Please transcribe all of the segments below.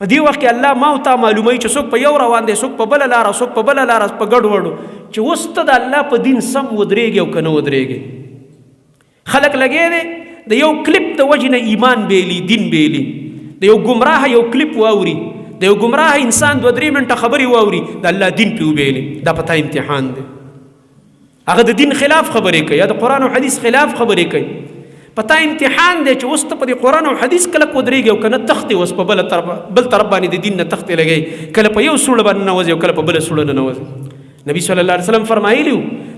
په دې وخت کې الله ما او تا معلوموي چې څوک په یو روان دی، څوک په بله لاره، څوک په بله لاره، په ګډ وډو، چې اوس ته د الله په دین سم ودرېږي او که نه ودرېږي. خلک لګیا دی د یو کلیپ د وجې نه ایمان بیلي، دین بیلي، د یو ګمراه یو کلیپ واوري، د یو ګمراه انسان 2-3 منټه خبرې واوري، د الله دین پې وبیلي. دا پتا امتحان دی. هغه د دین خلاف خبرې کوي یا د قرآن او حدیث خلاف خبرې کوي. پتا امتحان دی چې اوس ته په دې قرآن او حدیث کله ودرېږي او که نه تختې اوس په بل طرف باندې د دین نه تختې لګوي، کله په یو سوړه باندې ننوځي او کله په بله سوړه ننوځي. نبی صلی الله علیه وسلم فرمایلی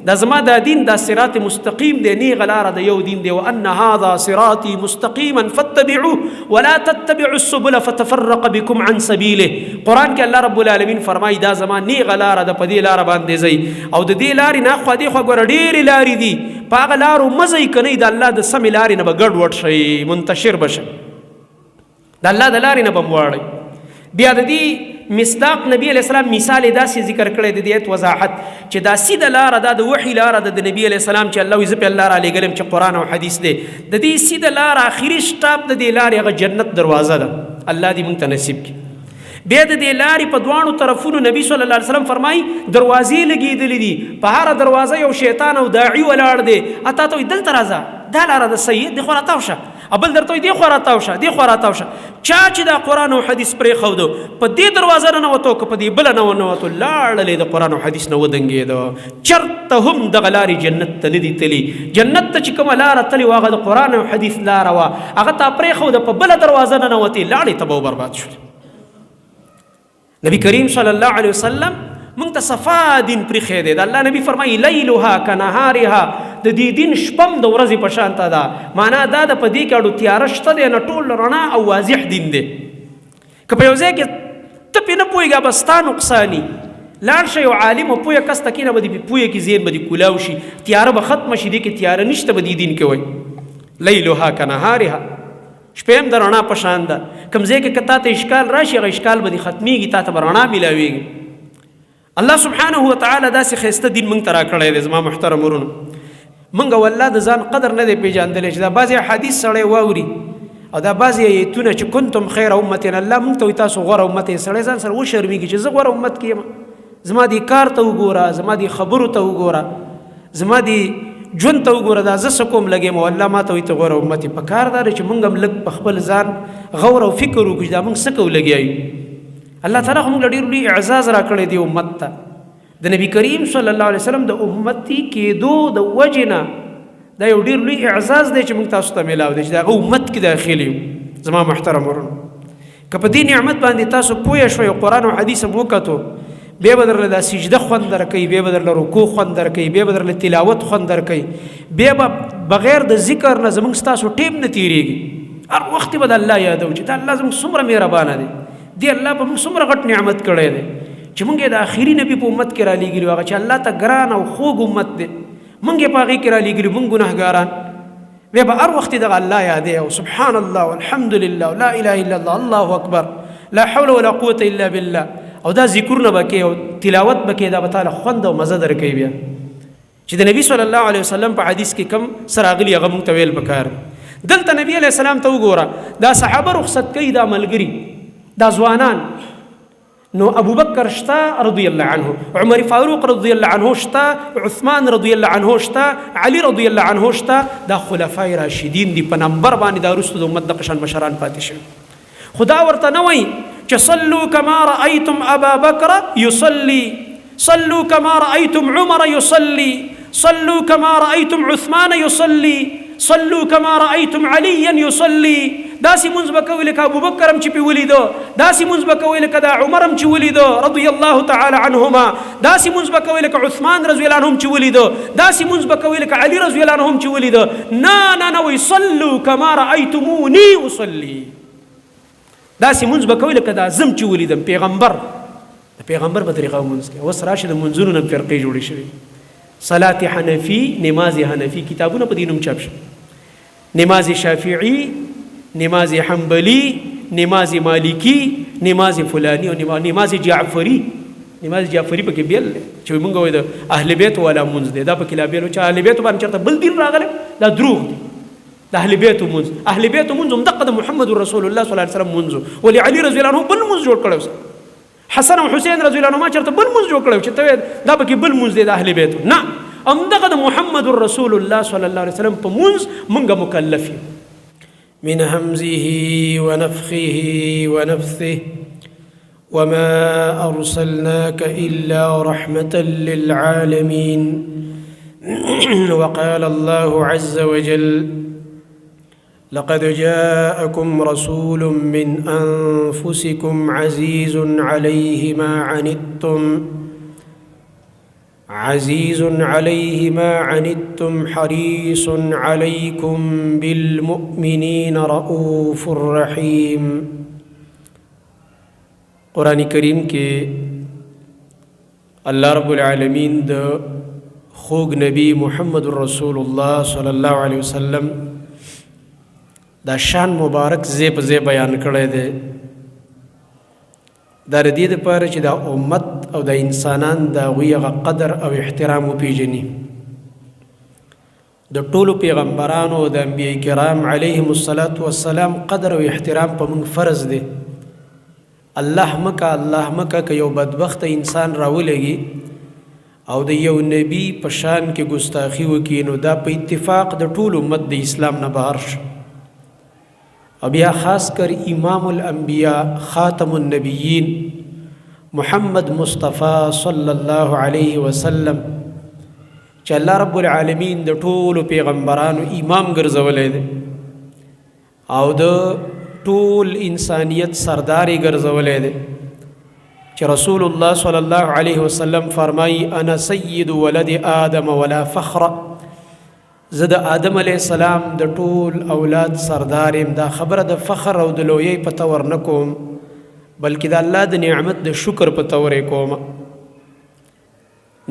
دا زما دا دین دا صراط مستقیم دی، نیغه لاره د یو دین دی. وان هذا صراطي مستقیما فاتبعوه ولا تتبعوا السبل فتفرق بكم عن سبیله. قرآن کې الله رب العالمین فرمایي دا زما نیغه لاره ده، په دې لاره باندې ځئ او د دې لارې نه خوا دې خوا ګوره ډېرې لارې دي، په هغه لارو مه ځئ که نه د الله د سمې لارې نه به ګډ وډ شئ، منتشر به شئ، د الله د لارې نه به م واړئ. بیا د دې مصداق نبی علیہ السلام مثال داسې ذکر کړی د دې آیت وضاحت چې دا سیده لاره ده، د وحي لاره ده د نبی علیہ السلام چې الله وایي زه پې الله رالیږلم چې قرآن او حدیث دی. د دې سیده لاره آخري سټاپ د دې لارې هغه جنت دروازه ده. الله دې موږ ته نصیب کړي. بیا د دې لارې په دواړو طرفونو نبی صلی الله علیه وسلم فرمایي دروازې لګېدلې دي، په هره دروازه یو شیطان او داعي ولاړ دی. اتا ته وایي دلته راځه، دا لاره د صحیح دې خوا راتاو شه، بل درته وایي دې خوا راتاو شه، دې خوا راتاو شه. چا چې دا قرآن او حدیث پرېښودو، په دې دروازه نه ننوتو که په دې بله نه وننوتو، لاړلې د قرآن او حدیث نه ودنګېده. چرته هم دغه لارې جنت ته نه دي تلي. جنت ته چې کومه لاره تلې وه هغه د قرآن او حدیث لاره وه، هغه تا پرېښوده، په بله دروازه نه ننوتې، لاړې تباه و برباد شول. نبی کریم صلی الله علیه وسلم موږ ته صفا دین پرېښی دی. د الله نبی فرمایي لیلها کنهارها، د دې دین شپم د ورځې په شانته ده. معنا دا ده په دې کې اړو تیاره شته دی نه، ټول رڼا او واضح دین دی. که په یو ځای کې ته پې نه پوهېږه بس ستا نقصاني، لاړ شه یو عالم او پوهه کس ته کښېنه، به دې په پوهې کې ذهن به دې کولاو شي، تیاره به ختمه شي. دې کې تیاره نشته به دې دین کې وایي لیلها کنهارها، شپې هم د رڼا په شان ده. کوم ځای کې که تا ته اشکال راشي هغه اشکال به دې ختمیږي، تا ته به رڼا میلاویږي. الله سبحانه وتعالی داسې ښایسته دین موږ ته راکړی دی. زما محترم ورونو، موږ والله د ځان قدر نه دی پېژندلی چې دا بعضې حدیث سړی واوري او دا بعضې ایتونه چې کنتم خیر امت، الله موږ ته وایي تاسو غوره امت یې. سړی ځان سره وشرمېږي چې زه غوره امت کې یم. زما دې کار ته وګوره، زما دې خبرو ته وګوره، زما دې ژوند ته وګوره، دا زه څه کوم لګیم او الله ما ته وایي ته غوره امت یې. په کار دا دی چې موږ هم لږ په خپل ځان غور او فکر وکړو چې دا موږ څه کوو لګیا یو. الله تعالی خو موږ له ډېر لوی اعزاز راکړی دی امت ته. د نبی کریم صلی الله علیه وسلم د امتي کېدو د وجې نه دا یو ډېر لوی اعزاز دی چې موږ تاسو ته میلاو دی چې د هغه امت کې داخل یو. زما محترم ورونو، که په دې نعمت باندې تاسو پوه شوئ او قرآن او حدیث هم وکتو، بیا به درله دا سجده خوند درکوي، بیا به درله رکوع خوند درکوي، بیا به درله تلاوت خوند درکوي، بیا به بغیر د ذکر نه زموږ ستاسو ټیم نه تېرېږي. هر وخت به د الله یادو چې دا الله زموږ څومره مهربانه دی، دی الله په موږ څومره غټ نعمت کړی دی چې موږ یې د آخري نبي په امت کې رالیږلي، هغه چې الله ته ګران او خوږ امت دی، موږ یې په هغې کې رالیږلي، موږ ګناهګاران. بیا به هر وخت دغه الله یادوي او سبحان الله والحمد لله لا اله الا الله الله اکبر لا حول ولا قوة الا بالله، او دا ذکرونه به کوي او تلاوت به کوي، دا به تعالی خوند او مزه درکوي. بیا چې د نبي صلی الله علیه وسلم په حدیث کې کم سره راغلي هغه موږ ته ویل پکار. دلته نبی علیه السلام ته وګوره، دا صحابه رخصت کوي، دا ملګري، دا ځوانان. نو ابو بکر شتا رضی الله عنه، عمر فاروق رضی الله عنه شتا، عثمان رضی الله عنه شتا، علی رضی الله عنه شتا. دا خلفای راشدین دی، په نمبر باندې دا وروسته د امت د قشان مشران پاتې شوي. خدا ورته نه وایي چې صلوا کما رأیتم ابا بکر یصلي، صلوا کما رأیتم عمر یصلي، صلوا کما رأیتم عثمان یصلي، صلوا کما رأیتم علیا یصلي. داسې مونځ به کوئ لکه ابو بکر هم چې پې ولیدو، داسې مونځ به کوئ لکه دا عمر هم چې ولیدو رضی الله تعالی عنهما، داسې مونځ به کوئ لکه عثمان رضی الله عنه هم چې ولیدو، داسې مونځ به کوئ لکه علي رضی الله عنه هم چې ولیدو. نه نه نه، وایي صلوا کما رأیتمونی اصلي، داسې مونځ به کوئ لکه دا زم چې ولیدم. پیغمبر د پیغمبر په طریقه مونځ کوي. اوس راشي د مونځونو نه فرقې جوړې شوي، صلات حنفي، نماز حنفي، کتابونه په دې نوم چاپ شوي، نماز شافعي، نماز حنبلی، نماز مالکی، نماز فلانی او نماز جعفری. نماز جعفری پکې بیل دی چې موږ وایو د اهل بیت والا مونځ دی، دا پکې لا بیل و چې اهل بیت باندې چېرته بل دین راغلی، دا دروغ دی. د اهل بیت منځ اهل بیت منځ هم دغه د محمد رسول الله صلی الله علیه وسلم منځ ولي علي رضی الله عنه بل منځ جوړ کړو حسن او حسین رضی الله عنهما چرته بل منځ جوړ کړو چې ته دا به کې بل منځ دی د اهل بیت نه هم دغه د محمد رسول الله صلی الله علیه وسلم په منځ موږ مکلف یو من همزه ونفخه ونفثه وما أرسلناك إلا رحمة للعالمين وقال الله عز وجل لقد جاءكم رسول من أنفسكم عزيز عليه ما عنتم حريص عليكم بالمؤمنين رؤوف رحيم. قرآن کریم کې الله رب العالمین د خوږ نبی محمد رسول الله صلی الله علیه وسلم دا شان مبارک زی په زی بیان کړی دی دا د دې دپاره چې دا امت او د انسانان د هغوی هغه قدر او احترام وپېژني. د ټولو پیغمبرانو او د انبیاء کرام علیهم الصلاة والسلام قدر او احترام په موږ فرض دی. الله مکه که یو بدبخت انسان راولګي او د یو نبی په شان کې ګستاخي وکړي نو دا په اتفاق د ټول امت د اسلام نه بهر شو. او بیا خاص کر امام الانبیاء خاتم النبیین محمد مصطفی صلی الله علیه وسلم چې الله رب العالمین د ټولو پیغمبرانو امام ګرځولی دی او د ټول انسانیت سرداری ګرځولی دی چې رسول الله صلی الله علیه وسلم فرمایي انا سید ولد آدم ولا فخر، زه د آدم علیه السلام د ټول اولاد سردار یم. دا خبره د فخر او د لویۍ په طور نه کوم بلکې د الله د نعمت د شکر په طور یې کوم.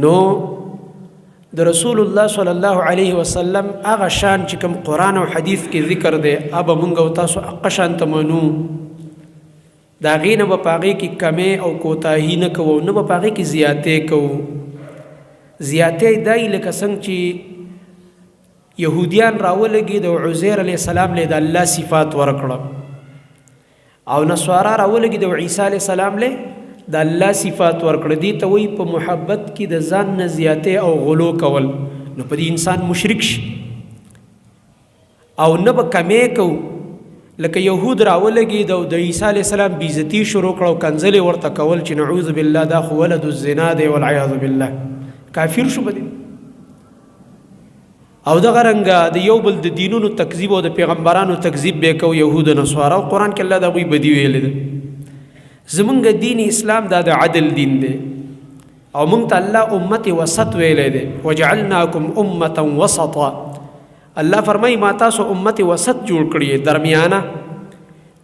نو د رسول الله صلی الله علیه وسلم هغه شان چې کوم قرآن او حدیث کې ذکر دی هغه موږ او تاسو هغه شان ته منو. د هغې نه به په هغې کې کمې او کوتاهي نه کوو، نه به په هغې کې زیاتې کوو. زیاتې دا یې لکه څنګه چې یهودیان راولګي د عزیر علیه السلام له د الله صفات ورکړه او نصارا راولګي د عیسی علیه السلام له د الله صفات ورکړه. دي ته وایي په محبت کې د ځان نه زیاتې او غلو کول. نو په دې انسان مشرک شي او نه به کمې کوو. لکه یهود راولګي د عیسی علیه السلام بېعزتي شروع کړه او کنځلې ورته کول چې نعوذ بالله دا خو ولد الزنا دی والعیاذ بالله، کافر شو به دی. او دغه رنګه د یو بل د دینونو تکذیب او د پیغمبرانو تکذیب به کوو یهود او نصارا. او قرآن کې الله د هغوی بدي ویلې ده. زمونږ دین اسلام دا د عدل دین دی او مونږ ته الله امت وسط ویلی دی. وجعلناکم امة وسطا، الله فرمایي ما تاسو امت وسط جوړ کړی درمیانه.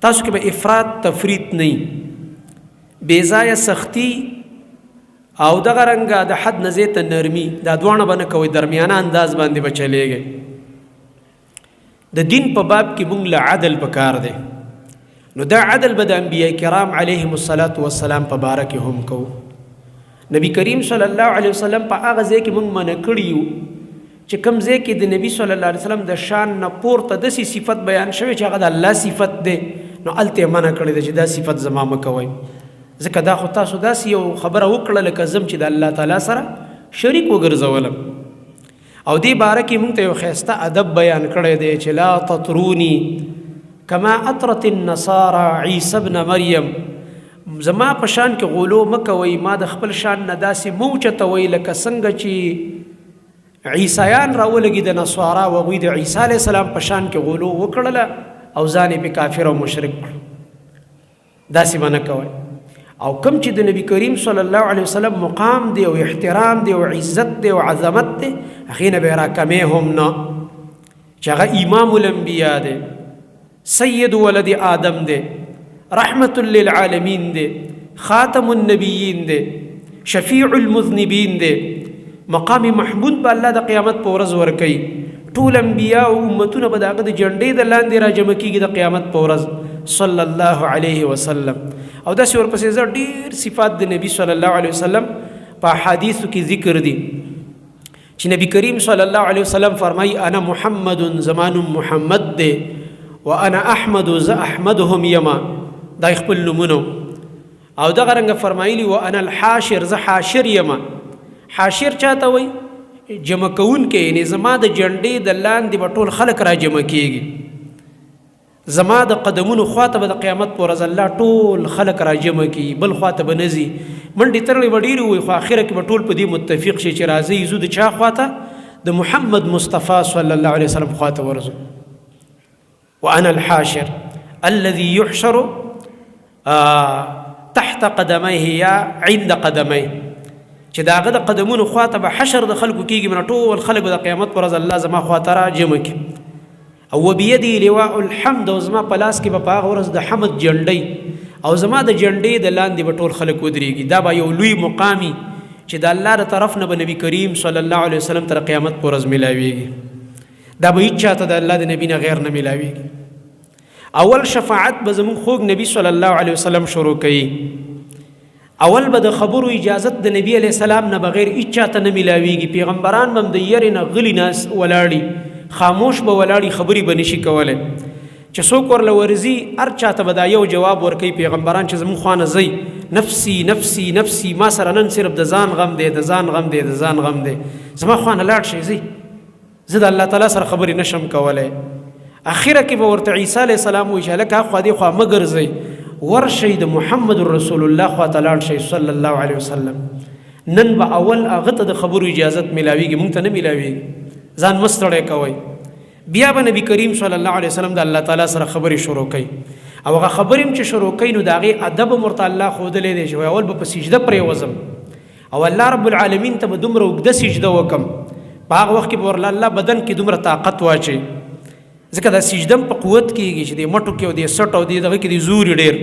تاسو کې به افراط تفریط نه وي، بې ځایه سختی او دغه رنګه د حد نه زیاته نرمي، دا دواړه به نه کوئ، درمیانه انداز باندې به چلیږئ. د دین په باب کې مونږ له عدل پکار دی. نو دا عدل به د انبیاء کرام علیهم الصلاة والسلام په باره کې هم کوو. نبی کریم صلی الله علیه وسلم په هغه ځای کې مونږ منع کړي یو چې کوم ځای کې د نبی صلی الله علیه وسلم د شان نه پورته داسې صفت بیان شوی چې هغه د الله صفت دی، نو هلته یې منع کړې ده چې دا صفت زما مه کوئ. ځکه دا خو تاسو داسې یو خبره وکړه لکه زم چې د الله تعالی سره شریک وګرځولم. او دې باره کې مونږ ته یو ښایسته ادب بیان کړی دی چې لا تطروني کما اطرت النصارى عیسی ابن مریم، زما په شان کې غلو مه کوئ، ما د خپل شان نه داسې مه اوچتوئ لکه څنګه چې عیسایان راولګي د نصارا و هغوی د عیسی علیه السلام په شان کې غلو وکړله او ځان یې پې کافر او مشرک کړو. داسې به نه کوئ. او کم چې د نبی کریم صلی الله علیه وسلم مقام دی او احترام دی او عزت دی او عظمت دی، هغې نه به یې راکمې هم نه، چې هغه امام الانبیا دی، سید ولد آدم دی، رحمت للعالمین دی، خاتم النبیین دی، شفیع المذنبین دی، مقام محمود به الله د قیامت په ورځ ورکوي. ټول انبیا او امتونه به د هغه د جنډې د لاندې راجمع کېږي د قیامت په ورځ صلی الله علیه وسلم. او داسې ورپسې زه ډېر صفات د نبی صلی الله علیه وسلم په احادیثو کې ذکر دي چې نبی کریم صلی الله علیه وسلم فرمایي انا محمد زمان محمد دی وانا احمد ز احمدهم یما دا خپل نومونو او دغه رنګ فرمایلی وانا الحاشر ز حاشر یما حاشر چاته وای جمع کون کې یعنی زما د جنډې د لاندې به ټول خلق را جمع کیږي زما د قدمونو خواته به د قیامت پر ورځ الله ټول خلق را جمع کی بل خواته به نزي منډې ترلې وډیري وي خو اخره کې به ټول په دې متفق شي چې راځي یزو د چا خواته د محمد مصطفی صلی الله علیه وسلم خواته ورځو وانا الحاشر الذي يحشر تحت قدميه یا عند قدميه چې داغه د قدمونو خواته به حشر د خلکو کیږي من ټول خلک د قیامت پر ورځ الله زما خواته را جمع کی او بيدي لواء الحمد او زما په لاس کې به په هغه ورځ د حمد جنډۍ او زما د جنډې د لاندې به ټول خلک ودرېږي دا به یو لوی مقامي چې د الله د طرف نه به نبی کریم صلی الله علیه وسلم تر قیامت پر ورځ ملاویږي دا به هیڅ چاته د الله د نبی نه غیر نه ملاویږي اول شفاعت به زمون خوږ نبی صلی الله علیه وسلم شروع کوي اول به د خبرو اجازت د نبی علیه السلام نه بغیر هیڅ چاته نه ملاویږي پیغمبران به د یری نه غلی ناس ولاړي خاموش به ولاړی خبرې به نشي کولی چې څوک ورله ورځي هر چاته به دا یو جواب ورکوي پیغمبران چې زموږ خوا نه ځئ نفسي نفسي نفسي ما سره نن صرف د ځان غم دی د ځان غم دی د ځان غم دی زما خوا نه لاړ شئ ځئ زه د الله تعالی سره خبرې نشم کولی اخره کې به ورته عیسی علیه السلام وایي چې هلکه هخوا دې خوا مه ګرځئ ورشئ د محمد رسول الله خوا ته لاړ شئ صلی الله علیه وسلم نن به اول هغه ته د خبرو اجازت ملاویږي موږ ته نه ملاویږي ځان مستړی کوئ بیا به نبی کریم صلی الله علیه وسلم د الله تعالی سره خبرې شروع کوي او هغه خبرې چې شروع کوي نو د هغې ادب ورته الله ښودلی دی چې اول به په سجده پرېوځم او الله رب العالمین ته به دومره اوږده سجده وکم په هغه وخت کې به ورله الله بدن کې دومره طاقت واچوي ځکه دا سجده په قوت کېږي چې د مټو کې او د سټ او دغه کې د زوري ډېر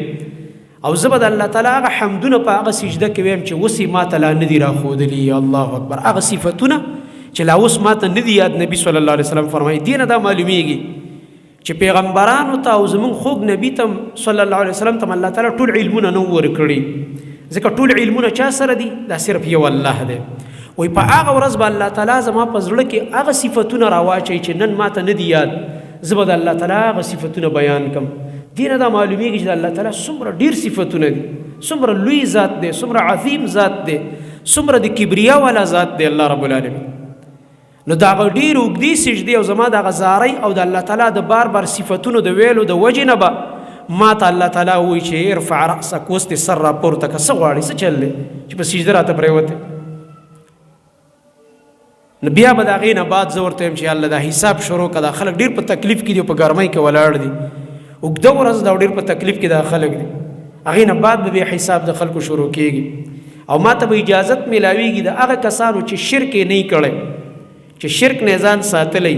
او زه به د الله تعالی هغه حمدونه په هغه سجده کې ویم چې اوس یې ماته لا نه دي راښودلي الله اکبر هغه صفتونه چې لا اوس ماته نه دي یاد نبی صلی الله علیه وسلم فرمایي دې نه دا معلومیږي چې پیغمبرانو ته او زموږ خوږ نبي ته صلی الله علیه وسلم ته الله تعالی ټول علمونه نه ورکړي ځکه ټول علمونه چا سره دي دا صرف یو الله دی وایي په هغه ورځ به الله تعالی زما په زړه کې هغه صفتونه راواچوي چې نن ماته نه دي یاد زه به د الله تعالی هغه صفتونه بیان کړم دې نه دا معلومیږي چې د الله تعالی څومره ډېر صفتونه دي څومره لوی ذات دی څومره عظیم ذات دی څومره د کبریا والا ذات دی الله رب العالمین نو دا ډېر اوږدې سجدې او زما دغه زارۍ او د الله تعالی د بار بار صفتونو د ویلو د وجې نه به ما ته الله تعالی وایي چې ارفع رأسک اوس دې سر راپورته که څه غواړې څه چل دی چې په سجده راته پرېوتې نو بیا به د هغې نه بعد زه ورته یم چې الله دا حساب شروع که دا خلک ډېر په تکلیف کې دي او په ګرمۍ کې ولاړ دي اوږده ورځ دا ډېر په تکلیف کې دا خلک دي هغې نه بعد به بیا حساب د خلکو شروع کېږي او ما ته به اجازت میلاویږي د هغه کسانو چې شرک یې نه کړی چې شرک نه ځان ساتلی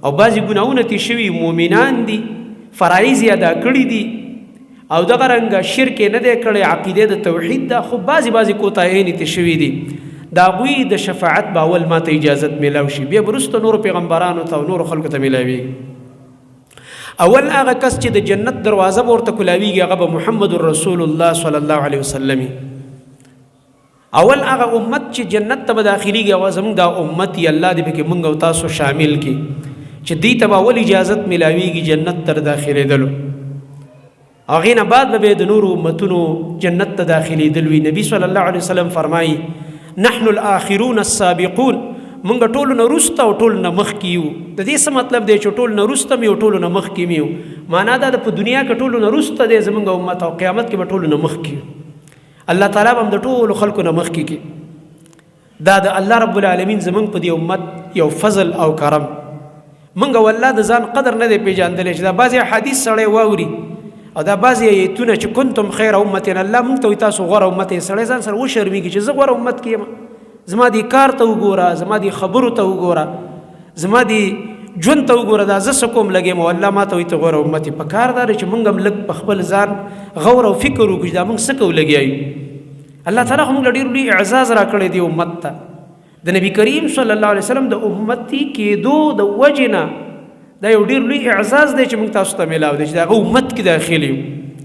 او بعضې ګناهونه تې شوي مؤمنان دي فرایض یې ادا کړي دي او دغه رنګه شرک یې نه دی کړی عقیده د توحید ده خو بعضې کوتاهیانې تې شوي دي د هغوی د شفاعت به اول ما ته اجازت میلاو شي بیا وروسته نورو پیغمبرانو ته او نورو خلکو ته میلاویږي اول هغه کس چې د جنت دروازه به ورته کلاویږي هغه به محمد رسول الله صلی الله علیه وسلم اول هغه امت چې جنت ته به داخليږي هغه زموږ دا امت یې الله دې پکې موږ او تاسو شامل کړي چې دې ته به اول اجازت میلاویږي جنت ته داخلېدلو هغې نه بعد به د نورو امتونو جنت ته داخلېدل وي نبي صلی الله علیه وسلم فرمایي نحن الاخرون السابقون موږ ټولو نه وروسته او ټولو نه مخکې یو د دې څه مطلب دی چې ټولو نه وروسته مې او ټولو نه مخکې مې یو معنا دا د په دنیا کې ټولو نه وروسته دی زموږ امت او قیامت کې به ټولو نه مخکې یو الله تعالی به هم د ټولو خلکو نه مخکې کړي دا د الله رب العالمین زموږ په دې امت یو فضل او کرم موږ والله د ځان قدر نه دی پېژندلی چې دا بعضې حدیث سړی واوري او دا بعضې ایتونه چې کنتم خیر امت الله موږ ته وایي تاسو غوره امت یې سړی ځان سره وشرمېږي چې زه غوره امت کې یم زما دې کار ته وګوره زما دې خبرو ته وګوره زما دې ژوند ته وګوره دا زه څه کوم لګیم او الله ما ته وایي ته غوره امت یې په کار دا دی چې موږ هم لږ په خپل ځان غور او فکر وکړو چې دا موږ څه کوو لګیا یو الله تعالی خو موږ له ډېر لوی اعزاز راکړی دی امت ته د نبي کریم صلی الله علیه وسلم د امتي کېدو د وجې نه دا یو ډېر لوی اعزاز دی چې موږ تاسو ته میلاو دی چې د هغه امت کې داخل یو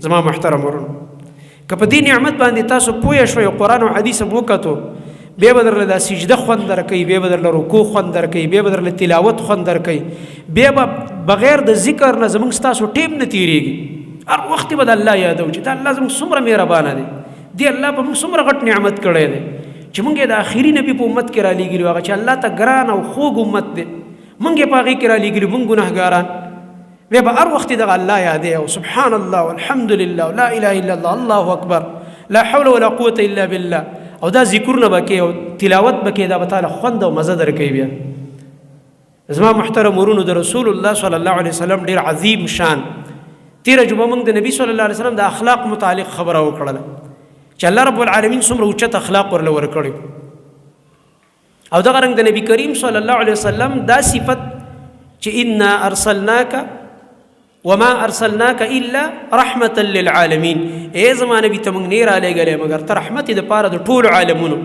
زما محترم ورونو که په دې نعمت باندې تاسو پوه شوئ قرآن او حدیث هم وکتو بیا به درله دا سجده خوند درکوي، بیا به درله رکوع خوند درکوي، بیا به درله تلاوت خوند درکوي، بیا به بغیر د ذکر نه زموږ ستاسو ټیم نه تېرېږي. هر وخت به د الله یادو چې دا الله زموږ څومره مهربانه دی، دی الله په موږ څومره غټ نعمت کړی دی چې موږ یې د آخري نبي په امت کې را لېږلي، هغه چې الله ته ګران او خوږ امت دی، موږ یې په هغې کې را لېږلي، موږ ګناهګاران. بیا به هر وخت دغه الله یادې او سبحان الله والحمد لله لا اله الا الله الله اکبر لا حول ولا قوة الا بالله او دا ذکرونه به کوې او تلاوت به کوې، دا به تعالی خوند او مزه درکوي. بیا زما محترم ورونو، د رسول الله صلی الله علیه وسلم ډېر عظیم شان تېره جمعه موږ د نبي صلی الله علیه وسلم د اخلاق متعلق خبره وکړله چې الله رب العالمین څومره اوچت اخلاق ورله ورکړي، او دغه رنګ د نبی کریم صلی الله علیه وسلم دا صفت چې انا ارسلناک وما ارسلناک الا رحمة للعالمین، ای زما نبی ته موږ نه رالیږلی مګر ته رحمت یې دپاره د ټولو عالمونو.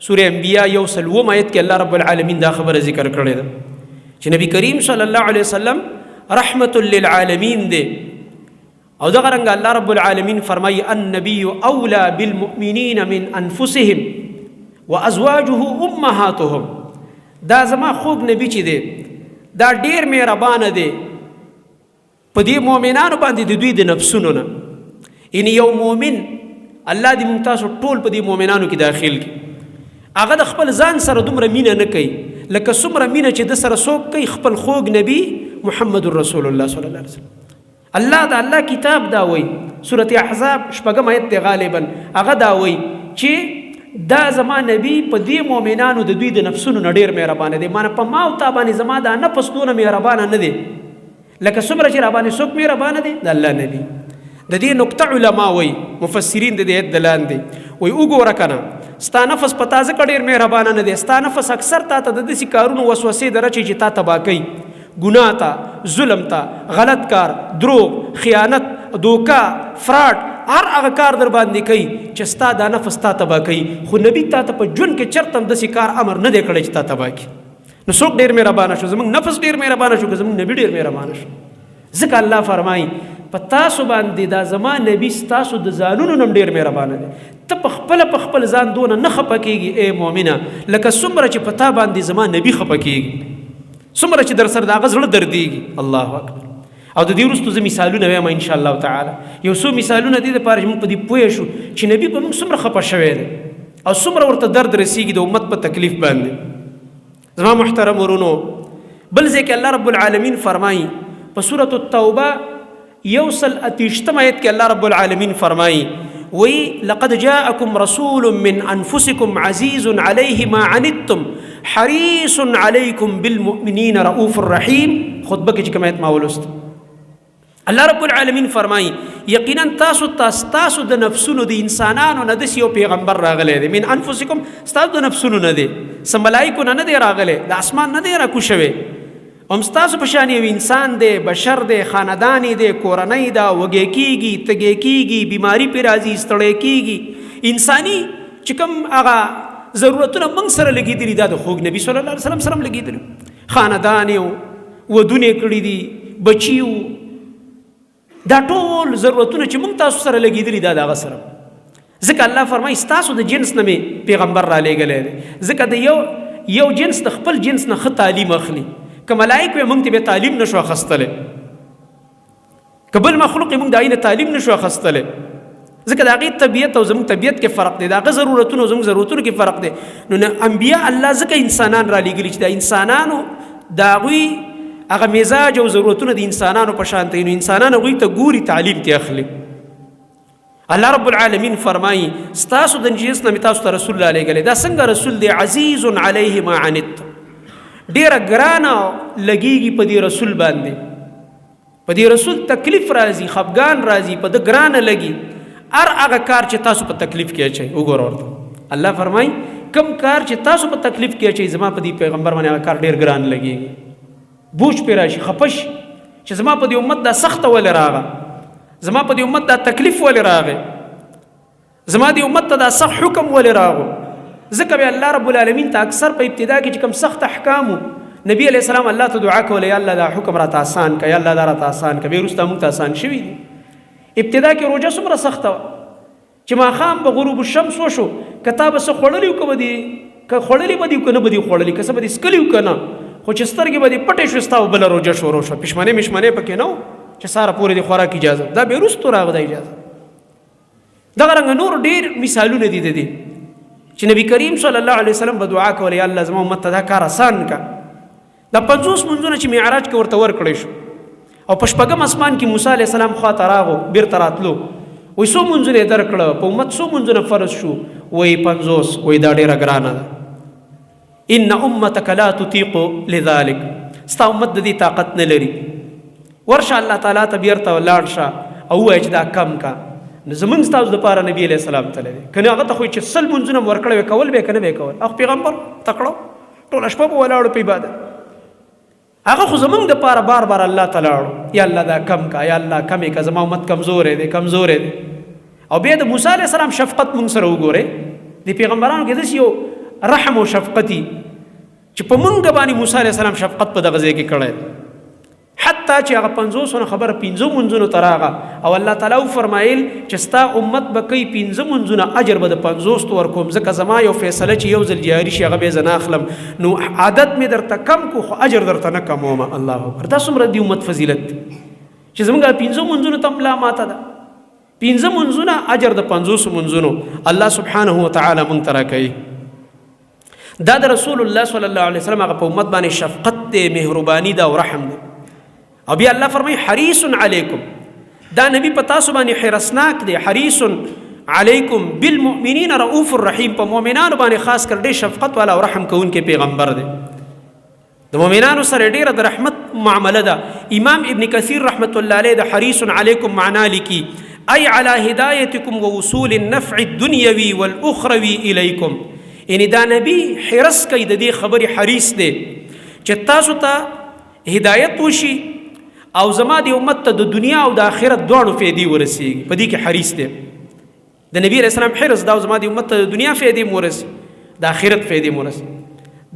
سورې انبیا 107 آیت کې الله رب العالمین دا خبره ذکر کړې ده چې نبی کریم صلی الله علیه وسلم رحمة للعالمین دی. او دغه رنګ الله رب العالمین فرمایي النبی اولا بالمؤمنین من انفسهم وازواجه امهاتهم، دا زما خوږ نبی چې دی دا ډېر مهربانه دی په دې مؤمنانو باندې د دوی د نفسونو نه. یعنې یو مؤمن الله دې موږ تاسو ټول په دې مؤمنانو کې داخل کړي، هغه د خپل ځان سره دومره مینه نه کوي لکه څومره مینه چې د سره څوک کوي خپل خوږ نبی محمد رسول الله صلی الله علیه وسلم. الله دا الله کتاب دا وایي، سورة احزاب 6 آیت دی غالبا، هغه دا وایي چې دا زما نبی په دې مؤمنانو د دوی د نفسونو نه ډېر مهربانه دی. مانه په ما او تا باندې زما دا نفس دونه مهربانه نه دی لکه څومره چې را باندې څوک مهربانه دی د الله نبی. د دې نقطه علما وایي، مفسرین د دې آیت د لاندې وایي وګوره کنه ستا نفس په تا ځکه ډېر مهربانه نه دی، ستا نفس اکثر تا ته د داسې کارونو وسوسې درچي چې تا تباه کوي، ګناه ته، ظلم ته، غلط کار، دروغ، خیانت، دوکه، فراډ، هر هغه کار در باندې کوي چې ستا دا نفس تا تباه کوي. خو نبي تا ته په ژوند کې چرته هم داسې کار امر نه دی کړی چې تا تباه کړي. نو څوک ډېر مهربانه شو؟ زموږ نفس ډېر مهربانه شو که زموږ نبي ډېر مهربانه شو؟ ځکه الله فرمایي په تاسو باندې دا زما نبي ستاسو د ځانونو نه ډېر مهربانه دی. ته په خپل ځان دونه نه خفه کېږي ای مؤمنه لکه څومره چې په تا باندې زما نبي خفه کېږي، څومره چې در سره د هغه زړه دردېږي. الله اکبر. او د دې وروستو زه مثالونه وایم ان شاء الله تعالی، یو څو مثالونه دې دپاره چې موږ په دې پوه شو چې نبي په موږ څومره خفه شوی دی او څومره ورته درد رسېږي د امت په تکلیف باندې. زما محترم ورونو، بل ځای کې الله رب العالمین فرمایي په سورة التوبه 128 آیت کې الله رب العالمین فرمایي وی لقد جاءكم رسول من انفسكم عزيز عليه ما عنتم حريص عليكم بالمؤمنين رؤوف الرحيم. خطبه کې کوم آیت ما ولست، الله رب العالمین فرمایي یقینا تاسو د نفسونو د انسانانو نه داسې یو پیغمبر راغلی دی، من انفسکم، ستاسو د نفسونو نه دی، څه ملایکو نه دی راغلی، د اسمان نه دی راکوز شوی، هم ستاسو په شان یو انسان دی، بشر دی، خاندانی دی، کورنۍ ده، وږی کېږي، تږی کېږي، بیماري پرې راځي، ستړی کېږي، انساني چې کوم هغه ضرورتونه موږ سره لګېدلي دا د خوږ نبي صلی الله علیه وسلم سره هم لګېدلي، خاندان یې ودونه یې کړي دي، بچي وو، دا ټول ضرورتونه چې موږ تاسو سره لګېدلي دا د هغه سره. ځکه الله فرمایي ستاسو د جنس نه مې پیغمبر را لېږلی دی، ځکه د یو جنس د خپل جنس نه ښه تعلیم اخلي. که ملایک وی موږ ته به تعلیم نشو اخیستلی، که بل مخلوق یې موږ د هغې نه تعلیم نشو اخیستلی، ځکه د هغې طبیعت او زموږ طبیعت کې فرق دی، د هغه ضرورتونو او زموږ ضرورتونو کې فرق دی. نو انبیا الله ځکه انسانان را لېږلي چې د انسانانو د هغوی هغه مزاج او ضرورتونه د انسانانو په شان دی، نو انسانان هغوی ته ګوري، تعلیم ته اخلي. الله رب العالمین فرمایي ستاسو د جنس نه مې تاسو ته رسول الله لېږلی. دا څنګه رسول دی؟ عزیز علیه ما عنتم، ډېره ګرانه لګېږي په دې رسول باندې، په دې رسول تکلیف راځي، خفګان راځي، په ده ګرانه لګي هر هغه کار چې تاسو په تکلیف کې اچئ. وګوره ورته الله فرمایي کم کار چې تاسو په تکلیف کې اچئ زما په دې پیغمبر باندې هغه کار ډېر ګران لګېږي، بوج پرې راشي، خفه شي چې زما په دې امت دا سخته ولې راغه، زما په دې امت دا تکلیف ولې راغی، زما دې امت ته دا سخت حکم ولې راغو. ځکه به الله رب العالمین ته اکثر په ابتدا کې چې کوم سخت احکامو نبی علیه السلام الله ته دعا کوله، یا الله دا حکم راته آسان که، یا الله دا راته آسان که. بیا وروسته موږ ته آسان شوي دي. ابتدا کې روژه څومره سخته وه چې ماښام به غروب الشمس وشو کتا به څه خوړلی که به دي که خوړلی به دي که نه به دي خوړلی که څه به دي څکلي که نه خو چې سترګې به دي پټې شوې ستا بله روژه شروع شوه پشمنې پکې نه و چې ساره پورې د خوراک اجازه دا بې وروستو راغله دا اجازه دغه رنګه نور ډېر مثالونه دي د دې چې نبي کریم صلی الله علیه وسلم به دعا کوله یا الله زما امت ته دا کار آسان کا دا 50 منځونه چې معراج کې ورته ورکړی شو او په شپږم اسمان کې موسی علیه السلام خواته راغو بیرته راتلو وایي څو منځونه یې درکړه په امت څو منځونه فرض شو وایي 50 وایي دا ډېره ګرانه ده ان امتک لا تطیق لذلک ستا امت د دې طاقت نه لري ورشه الله تعالی ته بیرته ولاړ شه او ووایه چې دا کم کا نو زمونږ ستاسو دپاره نبي علیه السلام تللی دی که نه هغه ته خو چې 100 منځونه م ورکړی وی کول به یې که نه به یې کول هغه پیغمبر تکړه ټوله شپه به ولاړو په عبادت هغه خو زمونږ دپاره بار بار الله ته لاړو یا الله دا کم کا یا الله کم یې که زما امت کمزوری دی کمزوری دی او بیا د موسی علیه السلام شفقت مونږ سره وګورئ د پیغمبرانو کې داسې یو رحم او شفقتي چې په مونږ باندې موسی علیه السلام شفقت په دغه ځای کې کړی حتی چې هغه 50 نه خبره 15 منځونو ته راغه او الله تعالی وفرمایل چې ستا امت به کوي 15 منځونه اجر به د 50 ورکوم ځکه زما یو فیصله چې یو ځل جاري شي هغه به زه نه اخلم نو عادت مې درته کم کو خو اجر درته نه کموم الله اکبر دا څومره د امت فضیلت دی چې زموږ 15 منځونو ته ملا ماته ده 15 منځونه اجر د 50 منځونو الله سبحانه وتعالی مونږ ته راکوي دا د رسول الله صلی الله علیه وسلم هغه په امت باندې شفقت دی مهرباني ده او رحم دی او بیا الله فرمایي حریص علیکم دا نبی په تاسو باندې حرسناک دی حریص علیکم بالمؤمنین رؤوف الرحیم په مؤمنانو باندې خاص کر ډېر شفقت والا او رحم کوونکی پیغمبر دی د مؤمنانو سره ډېره د رحمت معامله ده امام ابن کثیر رحمت الله علیه د حریص علیکم معنا لیکي ای علی هدایتکم ووصول النفع الدنیوي والاخروي الیکم یعنی دا نبی حرس کوي د دې خبرې حریص دی چې تاسو ته هدایت وشي او زما د امت ته د دنیا او د آخرت دواړو فایدې ورسیږي په دې کې حریص دی د نبی علیه السلام حرص دا زما د امت ته د دنیا فایدې مورسي د آخرت فایدې مورسي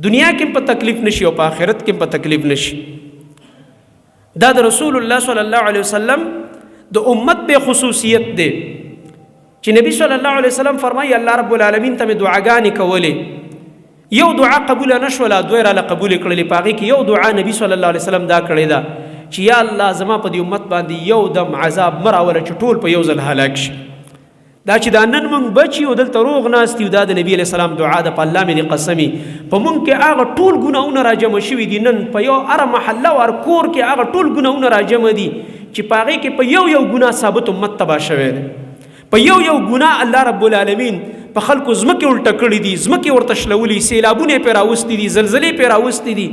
دنیا کې په تکلیف نشي او په آخرت کې په تکلیف نشي دا د رسول الله صلی الله علیه وسلم د امت به خصوصیت دی چې نبی صلی الله علیه وسلم فرمایي الله رب العالمین ته مې دعاګانې کولې یو دعا قبول نه شوله دوی راله قبول کړلې په هغې کې یو دعا نبی صلی الله علیه وسلم دا کړې ده چې یا الله زما په دې امت باندې یو دم عذاب مه راوله چې ټول په یو ځل هلاک شي دا چې دا نن موږ بچ یو دلته روغ ناست یو دا د نبي علیه السلام دعا ده په الله مې دې قسمي په موږ کې هغه ټول ګناهونه راجمع شوي دي نن په یو هره محله او هر کور کې هغه ټول ګناهونه راجمع دي چې په هغې کې په یو یو ګناه ثابت امت تباه شوی دی په یو یو ګناه الله رب العالمین په خلکو ځمکې الټه کړي دي ځمکې ورته شلولي سیلابونه یې پرې راوستي دي زلزلې پرې راوستي دي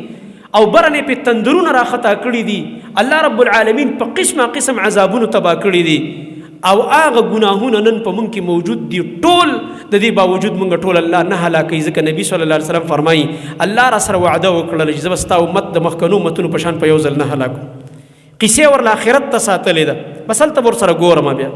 او برنې په تندرونه راخطا کړي دي الله رب العالمین په قسمه قسم عذابونو تباه کړي دي او هغه ګناهونه نن په موږ کې موجود دي ټول د دې باوجود موږ ټول الله نه هلاکوي ځکه نبی صلی الله علیه وسلم فرمایي الله را سره وعده وکړله چې زه به ستا امت د مخکنو امتونو په شان په یو ځل نه هلاکوم قیسې ورله آخرت ته ساتلې ده بس هلته به ورسره ګورم بیا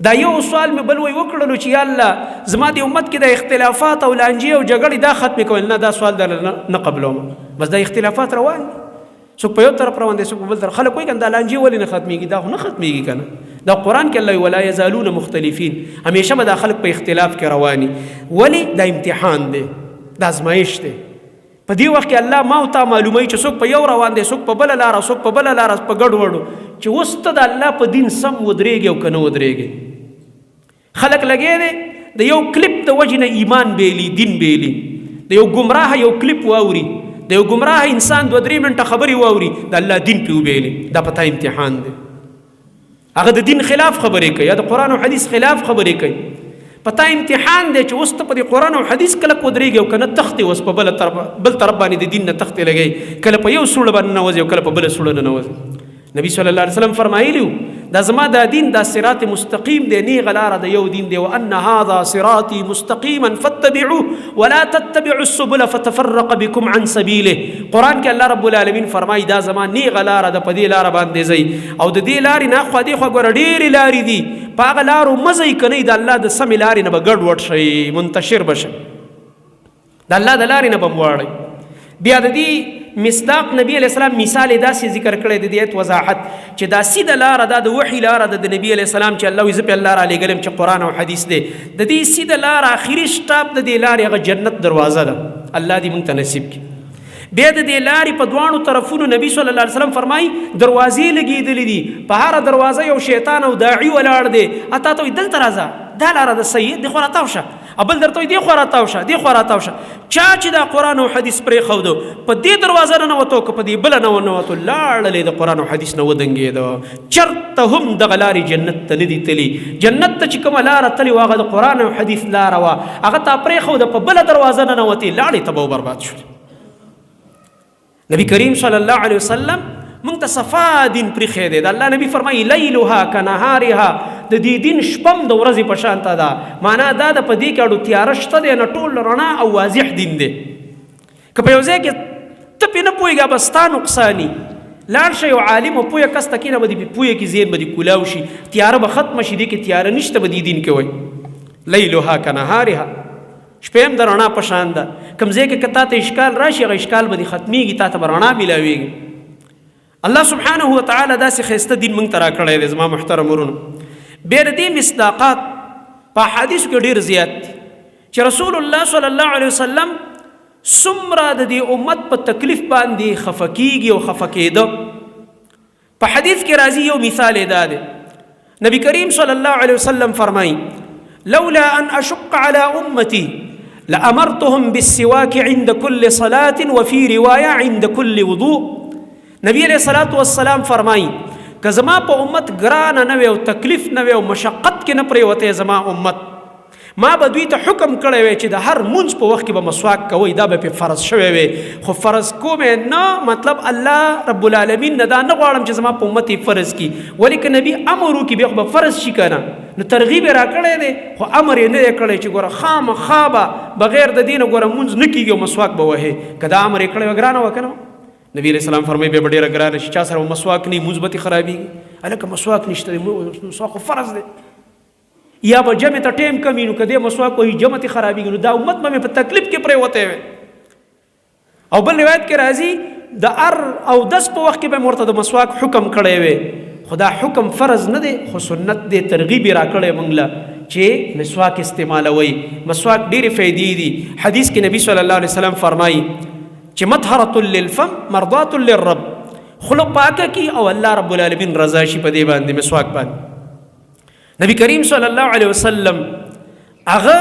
دا یو سوال مې بل وی وکړلو چې یا الله زما د امت کې د اختلافات او لانجې او جګړې دا ختمې کول نه دا سوال در نه قبلوم بس دا اختلافات روان دي څوک په یو طرف روان دي څوک په بل طرف خلک وایي که دا لانجې ولې نه ختمېږي دا خو نه ختمېږي که نه دا قرآن کې الله ولا یزالون مختلفین همیشه به دا خلک په اختلاف کې رواني ولې دا امتحان دی دا ازمایش دی په دې وخت کې الله ما او تا معلوموي چې څوک په یو روان دی څوک په بله لاره څوک په بله لاره په ګډ وډو چې اوس ته د الله په دین سم ودرېږي او که نه ودرېږي خلق لګې دی د یو کلیپ د وجې نه ایمان بیلی دین بیلی د یو ګمراه یو کلیپ واوري د یو ګمراه انسان 2-3 منټه خبرې واوري د الله دین پې وبیلی دا پتا امتحان دی هغه د دین خلاف خبرې کوي یا د قرآن او حدیث خلاف خبرې کوي پتا امتحان دی چې اوس ته په دې قرآن او حدیث کله ودرېږي او که نه تختې اوس په بل طرف باندې د دین نه تختې لګوي کله په یو سوړه باندې ننوځي او کله په بله سوړه ننوځي نبی صلی الله علیه وسلم فرمایلی دا زما دا دین دا صراط مستقیم دی نیغه لاره د یو دین دی وان هذا صراطي مستقیما فاتبعوه ولا تتبعوا السبل فتفرق بكم عن سبيله قرآن کې الله رب العالمین فرمایي دا زما نیغه لاره ده په دې لاره باندې ځئ او د دې لارې نه خوا دې خوا ګوره ډېرې لارې دي په هغه لارو مه ځئ که نه د الله د سمې لارې نه به ګډ وډ شئ منتشر به شئ د الله د لارې نه به م واړئ بیا د دې مصداق نبی علیہ السلام مثال داسې ذکر کړی د دې آیت وضاحت چې دا سیده لاره دا د وحي لاره د نبی علیہ السلام چې الله زه په الله را لېږلم چې قرآن او حدیث دی د دې سیده لاره آخري سټاپ د دې لارې هغه جنت دروازه ده. الله دې موږ ته نصیب کړي. بیا د دې لارې په دواړو طرفونو نبی صلی الله علیه وسلم فرمایي دروازې لګېدلې دي، په هره دروازه یو شیطان او داعي ولاړ دی. اته ته وایي دلته راځه، دا لاره د صحیح دی، خو راتاو شه، بل درته وایي دې خوا راتاو شه، دې خوا راتاو شه. چا چې دا قرآن او حدیث پرېښودو په دې دروازه نه ننوتو که په دې بله نه وننوتو لاړلې د قرآن او حدیث نه ودنګېده، چرته هم دغه لارې جنت ته نه دي تلي. جنت ته چې کومه لاره تلې وه هغه د قرآن او حدیث لاره وه، هغه تا پرېښوده په بله دروازه نه ننوتې، لاړې تباه و برباد شول. نبی کریم صلی الله علیه وسلم موږ ته صفا دین پرېښی دی. د الله نبی فرمایي لیلها کنهارها، د دې دین شپم د ورځې په شانته ده. معنا دا ده په دې کې اړو تیاره شته دی نه، ټول رڼا او واضح دین دی. که په یو ځای کې ته پرې نه پوهېږه بس ستا نقصاني، لاړ شه یو عالم او پوهه کس ته کښېنه به دې پوهې کې ذهن به دې کولاو شي، تیاره به ختمه شي. دې کې تیاره نشته به دې دین کې وایي لیلها کنهارها، شپې هم د رڼا په شان ده. کوم ځای کې که تا ته اشکال راشي هغه اشکال به دې ختمیږي، تا ته به رڼا میلاویږي. الله سبحانه وتعالی داسې ښایسته دین موږ ته راکړی دی. زما محترم ورونو، بیا د دې مصداقات په حدیثو کې ډېر زیات دي چې رسول الله صلی الله علیه وسلم څومره د دې امت په تکلیف باندې خفه کیږي او خفه کېده. په حدیث کې راځي، یو مثال یې دا دی، نبی کریم صلی الله علیه وسلم فرمایي لولا ان اشق على امتي لامرتهم بالسواك عند كل صلاه وفي روايه عند كل وضوء. نبی علیہ الصلوۃ والسلام فرمایي که زما په امت ګرانه نه وي او تکلیف نه وي او مشقت کې نه پرېوتی زما امت، ما به دوی ته حکم کړی وی چې د هر مونځ په وخت کې به مسواک کوئ. دا به پې فرض شوی وی، خو فرض کومې نه، مطلب الله رب العالمین نه دا نه غواړم چې زما په امت یې فرض کړي، ولې که نبي امر وکړي بیا خو به فرض شي که نه. نو ترغیب یې راکړی دی خو امر یې نه دی کړی چې ګوره خامخا به بغیر د دې نه ګوره مونځ نه کېږي او مسواک به وهې. که دا امر یې کړی وه ګرانه وه که نه. نبی علیہ السلام فرمایي بیا به ډېره ګرانه شي، چا سره مسواک نه وي مونځ به ترې خرابېږي. هلکه مسواک نشته دی، مسواک خو فرض دی. یا به جمع ته ټایم کم وي نو که دی مسواک وایي جمع ترې خرابېږي، نو دا امت به مې په تکلیف کې پرېوتی وی. او بل روایت کې راځي د ار او دس په وخت کې به مې ورته د مسواک حکم کړی وی، خو دا حکم فرض نه دی خو سنت دی، ترغیب یې راکړی موږ له چې مسواک استعمالوئ. مسواک ډېرې فایدې دي. حدیث کې نبی صلی الله علیه وسلم فرمایي چې مطهرة للفم مرضاة للرب، خوله پاکه کی او الله رب العالمین رضا شي په دې باندې مسواک باندې. نبی کریم صلی الله علیه وسلم هغه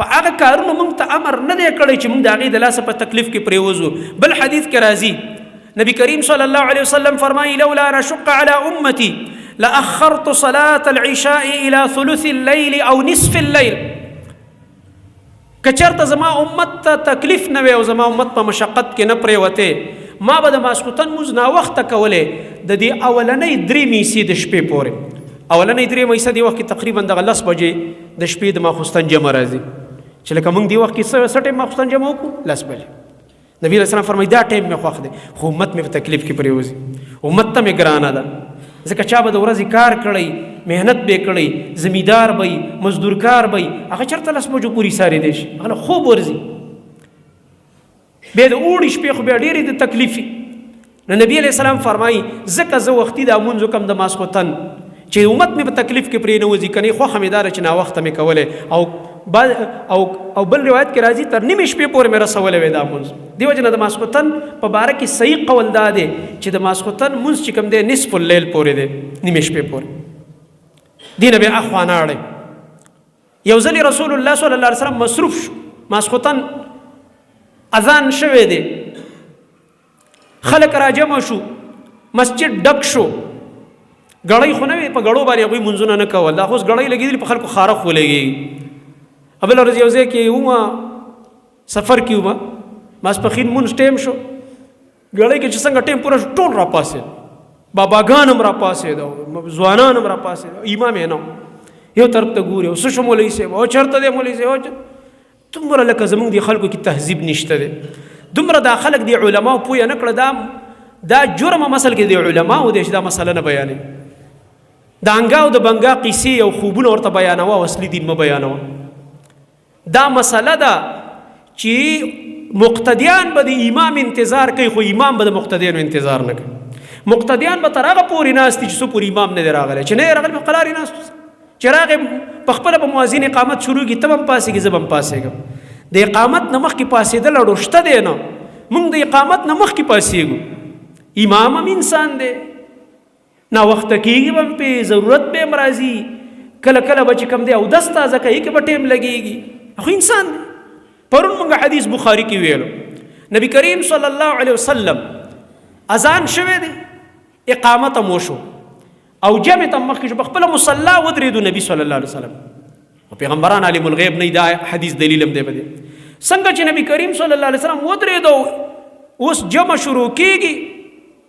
په هغه کارونو موږ ته امر نه دی کړی چې موږ د هغې د لاسه په تکلیف کې پرېوځو. بل حدیث کې راځي نبی کریم صلی الله علیه وسلم فرمایي لولا ان اشق على امتي لاخرت صلاة العشاء الى ثلث الليل او نصف الليل. که چېرته زما امت ته تکلیف نه وی او زما امت په مشقت کې نه پرېوتی، ما به د ماسخوتن مونځ ناوخته کولی د دې اولنۍ 3 میسې د شپې پورې. اولنۍ 3 میسه دې وخت کې تقریبا دغه 10 بجې د شپې د ماخوستن جمع راځي، چې لکه موږ دې وخت کې څه ټایم ماخوستن جمع وکړو 10 بجې. نبی علیہ السلام فرمایي دا ټایم مې خوښ دی، خو امت مې په تکلیف کې پرېوځي، امت ته مې ګرانه ده. ځکه چا به د ورځې کار کړی، محنت به کړی، زمیندار به مزدورکار به هغه چېرته 10 بجو پورې ساري دی شي، هغه خوب ورځي. بیا د اوړي شپې خو بیا ډېرې د تکلیف وي. نو نبی علیہ السلام فرمایي ځکه زه وختي دا مونځ وکړم د ماسخوتن چې امت مې په تکلیف کې پرې نه وځي، که نه خوښه مې دا ده چې ناوخته مې کولی. او بل روایت کې راځي تر نیمې شپې پورې مې رسولی وی دا مونځ. دې وجې نه د ماسخوتن په باره کې صحیح قول دا دی چې د ماسخوتن مونځ چې کوم دی نصف اللیل پورې دی، نیمې شپې پورې. دې نه بیا اخوا ناړی. یو ځلې رسول الله صلی الله علیه وسلم مصروف شو، ماسخوتن اذان شوی دی، خلک راجمع شو، مسجد ډک شو. ګړۍ خو نه وي، په ګړو باندې هغوی مونځونه نه کول، دا خو اوس ګړۍ لګېدلي په خلکو خارق ولګېږي. بله ورځ یو ځای کې ومه، سفر کې ومه، ماسپښین مونځ ټایم شو، ګړۍ کې چې څنګه ټایم پوره شو ټول راپاڅېد، باباګان هم راپاڅېد او ځوانان هم راپاڅېد، امام یې نه یو طرف ته ګوري او څه شو مولوي صاحب او چېرته دی مولوي صاحب. دومره لکه زموږ د خلکو کې تهذیب نشته دی، دومره دا خلک د علماو پویه نه کړه. دا جرمه مسل کې د علماو دی چې دا مسله نه بیانوي. د انګا او د بنګا قیسې او خوبونه ورته بیانوه او اصلي دین مه بیانوه. دا مسله ده چې مقتدیان به د امام انتظار کوي خو امام به د مقتدیانو انتظار نه کوي. مقتدیان به تر هغه پورې ناست دي چې څو پورې امام نه دی راغلی، چې نه یې راغلی په قلارې ناست چې راغی په خپله به مؤذن اقامت شروع کړي، ته به هم پاسېږي زه به هم پاسېږم. د اقامت نه مخکې پاسېدل اړو شته دی نه، موږ د اقامت نه مخکې پاسېږو. امام هم انسان دی، ناوخته کېږي به هم پې، ضرورت به هم راځي، کله کله به چې کوم دی اودس تازه کوي کې به ټیم لګېږي، خو انسان دی. پرون موږ حدیث بخاري کې ویلو نبی کریم صلی الله علیه وسلم اذان شوی دی، اقامت هم وشو او جمع ته مخکې شو، په خپله مصلا ودرېدو نبی صلی الله علیه وسلم. او پیغمبران عالم الغیب نه دا حدیث دلیل هم دی په دې. څنګه چې نبی کریم صلی الله علیه وسلم ودرېدو اوس جمع شروع کېږي،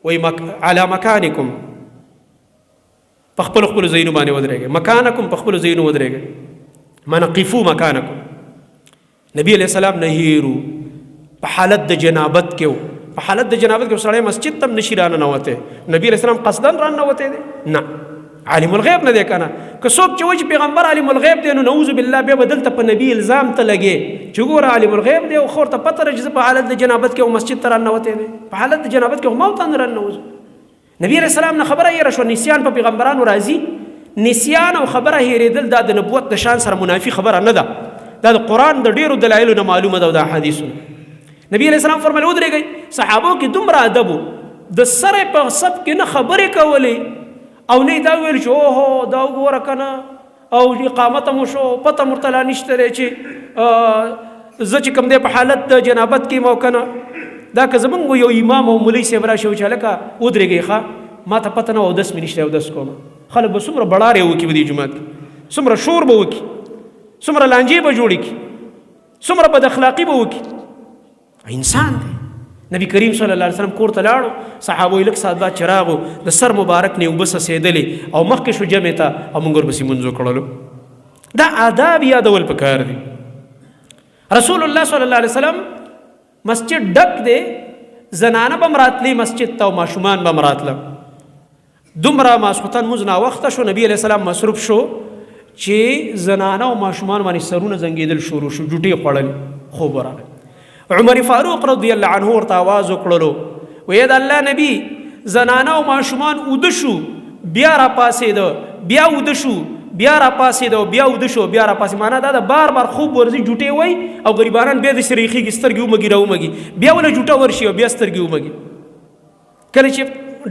وایي علی مکانکم، په خپلو خپلو ځایونو باندې ودرېږئ، مکانکم په خپلو ځایونو ودرېږئ، معنی قفو مکانکم. نبی علیہ السلام نه هیرو، په حالت د جنابت کې و، په حالت د جنابت کې سړی مسجد ته هم نشي راننوتی. نبی علیہ السلام قصدن راننوتی دی؟ نه، عالم الغیب نه دی که نه. که څوک چې وایي چې پیغمبر عالم الغیب دی نو نعوذ بالله بیا به دلته په نبي الزام ته لګې چې ګوره عالم الغیب دی او خور ته پته ده چې زه په حالت د جنابت کې او مسجد ته راننوتی دی، په حالت د جنابت کې خو ما ورته نه راننوځو. نبی علیہ السلام نه خبره هېره شوه، نسیان په پیغمبرانو راځي، نسیان او خبره هېرېدل دا د نبوت د شان سره منافي خبره نه ده، دا د قرآن د ډېرو دلایلو نه معلومه ده او د احادیثو. نبی علیہ السلام فرمایل ودرېږئ. صحابو کې دومره ادب و، د سره په سب کې نه خبرې کولې او نه دا ویل چې اوهو دا وګوره که نه او اقامت هم وشو، پته ورته لا نشته دی چې زه چې کوم دی په حالت د جنابت کې یم او که نه. دا که زمونږ یو امام او مولوي صاحب راشي چې هلکه ودرېږئ ښه ما ته پته نه وه اودس مې نشته اودس کوم، خلک به څومره بړارې وکړي په دې جومات کې، څومره شور به وکړي، څومره لانجې به جوړې کړي، څومره بد اخلاقي به وکړي. انسان دی. نبی کریم صلی الله علیه وسلم کور ته لاړو، صحابو یې لږ ساعت بعد چې راغو د سر مبارک نه اوبه څڅېدلې او مخکې شو جمع ته او موږ ورپسې لمونځ وکړلو. دا آداب یادول پکار دي. رسول الله صلی الله علیه وسلم مسجد ډک دی، زنانه به م راتلې مسجد ته او ماشومان به م راتله. دومره ماسخوتن مونځ ناوخته شو، نبی علیه السلام مصروف شو چې زنانه او ماشومان باندې سرونه زنګېدل شروع شو، ډوډۍ خوړلې، خوب ورغی. عمر فاروق رضی الله عنه ورته آواز وکړلو، ویې د الله نبي زنانه او ماشومان اوده شو، بیا راپاڅېده، بیا اوده شو، بیا راپاڅېده، بیا اوده شو، بیا راپاڅېد. معنا دا ده بار بار خوب ورځي ډوټې وای او غریبانان بیا داسې ریخېږي، سترګې ومږي راومږي، بیا وله ډوټه ورشي او بیا سترګې ومږي. کله چې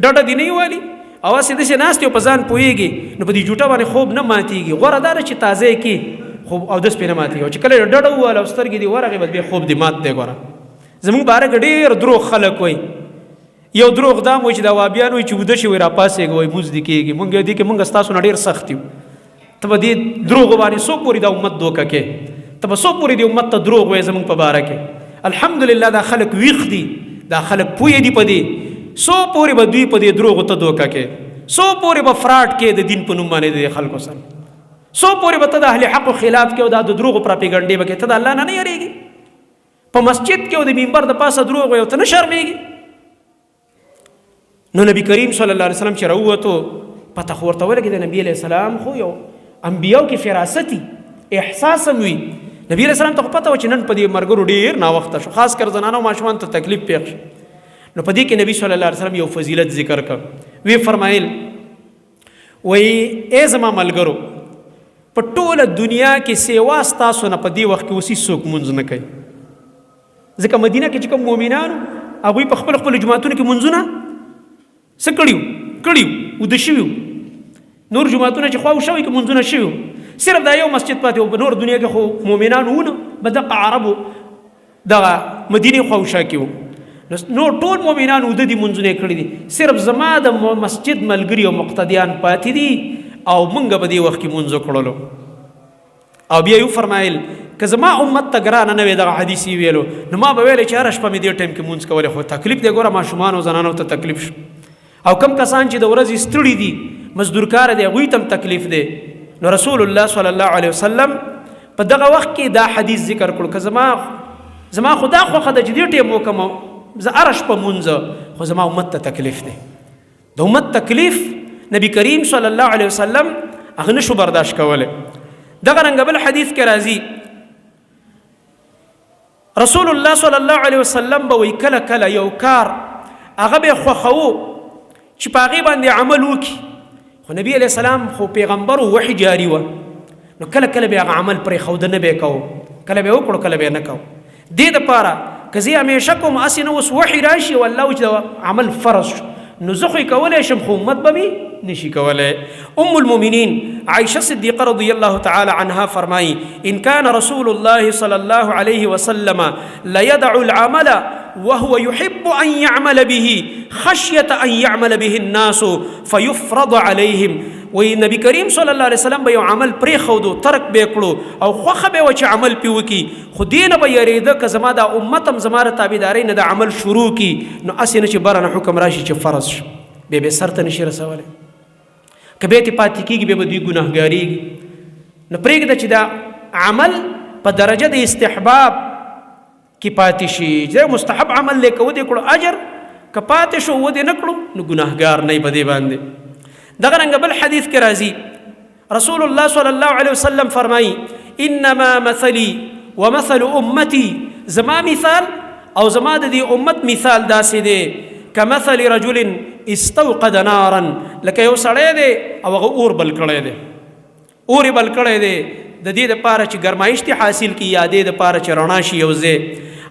ډډه دې نه یې والي او هسې داسې ناست یو په ځان پوهېږي نو په دې ډوټه باندې خوب نه ماتېږي. غوره دا ده چې تازه یې کړي خوب اودس پرې نه ماتېږي، او چې کله ډډه ووهله او سترګې دې ورغې بس بیا خوب دې مات دی. ګوره زموږ باره کې ډېر دروغ خلک وایي. یو دروغ دا وایي چې دا وابیان وایي چې اوده شي وایي راپاڅېږي وایي مونځ دې کېږي. مونږ یې دې کې مونږ ستاسو نه ډېر سخت یو. ته به دې دروغو باندې څو پورې دا امت دوکه کې، ته به څو پورې دې امت ته دروغ وایي زموږ په باره کې. الحمدلله دا خلک ویښ دي، دا خلک پوه دي په دې، څو پورې به دوی په دې دروغو ته دوکه کې، څو پورې به فراډ کې د دین په نوم باندې د خلکو سره، څو پورې به ته د اهل حقو خلاف کې او دا د دروغو پراپیګنډې به کې. ته د الله نه نه یېرېږي؟ په مسجد کې او د منبر د پاسه دروغ وایي او ته نه شرمېږي؟ نو نبی کریم صلی الله علیه وسلم چې راووتو پته خو ورته ولګېده نبي علیه السلام خو یو انبیاو کې فراستي احساس هم وي. نبی علیه السلام ته خو پته وه چې نن په دې ملګرو ډېر ناوخته شو، خاص کر زنانو او ماشومانو ته تکلیف پېښ شو. نو په دې کې نبی صلی الله علیه وسلم یو فضیلت ذکر کړ. وی فرمایل وایي ای زما ملګرو په ټوله دنیا کې سیوا ستاسو نه په دې وخت کې اوسې څوک مونځ نه کوي. ځکه مدینه کې چې کوم مؤمنانو هغوی په خپلو خپلو جوماتونو کې مونځونه څه کړي وو اوده شوي وو. نور جوماتونه چې خواو شوي کې مونځونه شوي وو، صرف دا یو مسجد پاتې و. په نور دنیا کې خو مؤمنان وونه به دغه عربو دغه مدینې خواوشا کې وو. نور ټول مؤمنان اوده دي مونځونه یې کړي دي، صرف زما د مسجد ملګري او مقتدیان پاتې دي او مونږ به دې وخت کې مونځ وکړلو. او بیا یو فرمایل که زما امت ته ګرانه نه وي دغه حدیث یې ویلو نو ما به ویلی چې هره شپه مې دې ټایم کې مونځ کولی، خو تکلیف دی ګوره ماشومان او زنانو ته تکلیف شو. او کم کسان چې د ورځې ستړي دي مزدورکاره دی هغوی ته هم تکلیف دی. نو رسول الله صلی الله علیه وسلم په دغه وخت کې دا حدیث ذکر کړو که زما خو دا خوښه ده چې دې ټایم وکړم زه هره شپه مونځه، خو زما امت ته تکلیف دی. د امت تکلیف نبی کریم صلی الله علیه وسلم هغه نشو برداشت کولی. دغه رنګه بل حدیث کې راځي رسول الله صلی الله علیه وسلم به وی کله کله یو کار هغه به خوښو چې په هغې باندې عمل وکړي، خو نبي علیه السلام خو پیغمبر و، وحي جاري وه، نو کله کله به هغه عمل پرېښوده نه به یې کوو، کله به یې وکړو کله به یې نه کوو. دې دپاره که زه همیشه کوم هسې نه اوس وحي راشي او الله چې د عمل فرض شو نو زه خو یې کولی شم خو امت به مې نشي کولی. ام المؤمنین عائشه صدیقه رضی الله تعالی عنها فرمایي ان كان رسول الله صلی الله علیه وسلم لیدع العمل وهو يحب ان يعمل به خشيه ان يعمل به الناس فيفرض عليهم. وی نبی کریم صلی الله علیه وسلم به یو عمل پرېښودو، ترک به یې کړو او خوښه به وه چې عمل پې وکړي، خو دې نه به یېرېده که زما دا امت هم زما د تابعدارۍ نه د عمل شروع کړي نو هسې نه چې بره نه حکم راشي چې فرض شو، بیا به سر ته نشي رسولی، که بیا ترې پاتې کېږي بیا به دوی ګناهګارېږي. نو پرېږده چې دا عمل په درجه د استحباب کې پاتې شي، چې مستحب عمل دی که ودې کړو اجر، که پاتې شو ودې نه کړو نو ګناهګار نه یې په دې باندې. دغه رنګه بل حدیث کې راځي رسول الله صلی الله علیه وسلم فرمایي انما مثلي ومثل امتي، زما مثال او زما د دې امت مثال داسې دی کمثل رجل استوقد نارا، لکه یو سړی دی او هغه اور بل کړی دی، اور یې بل کړی دی د دې دپاره چې ګرمایش دې حاصل کړي یا دې دپاره چې رڼا شي یو ځای.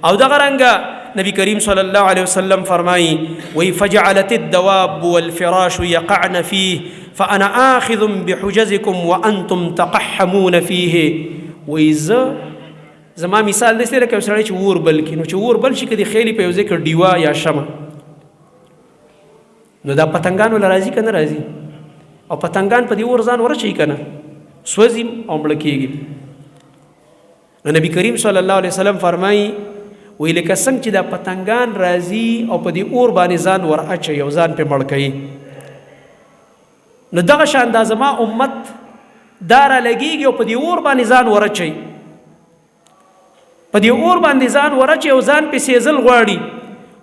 او دغه رنګه نبی کریم صلی الله علیه وسلم فرمایي وی فجعلت الدواب والفراش يقعن فيه فانا آخذ بحجزكم وانتم تقحمون فيه. وی زما مثال داسې لکه یو سړی چې اور بل کړي، نو چې اور بل شي که د خیلې په یو ځای کې ډیوه یا شمع، نو دا پتنګان ول راځي که نه راځي، او پتنګان په دې اور ځان ورچوي که نه سوځي او مړه کېږي. نو نبی کریم صلی الله علیه وسلم فرمایي وی لکه څنګه چې دا پتنګان راځي او په دې اور باندې ځان ور اچوي او ځان پې مړ کوي، نو دغه شان دا زما امت دا رالګېږي او په دې اور باندې ځان ور اچوي، په دې اور باندې ځان ور اچوي او ځان پې سېزل غواړي،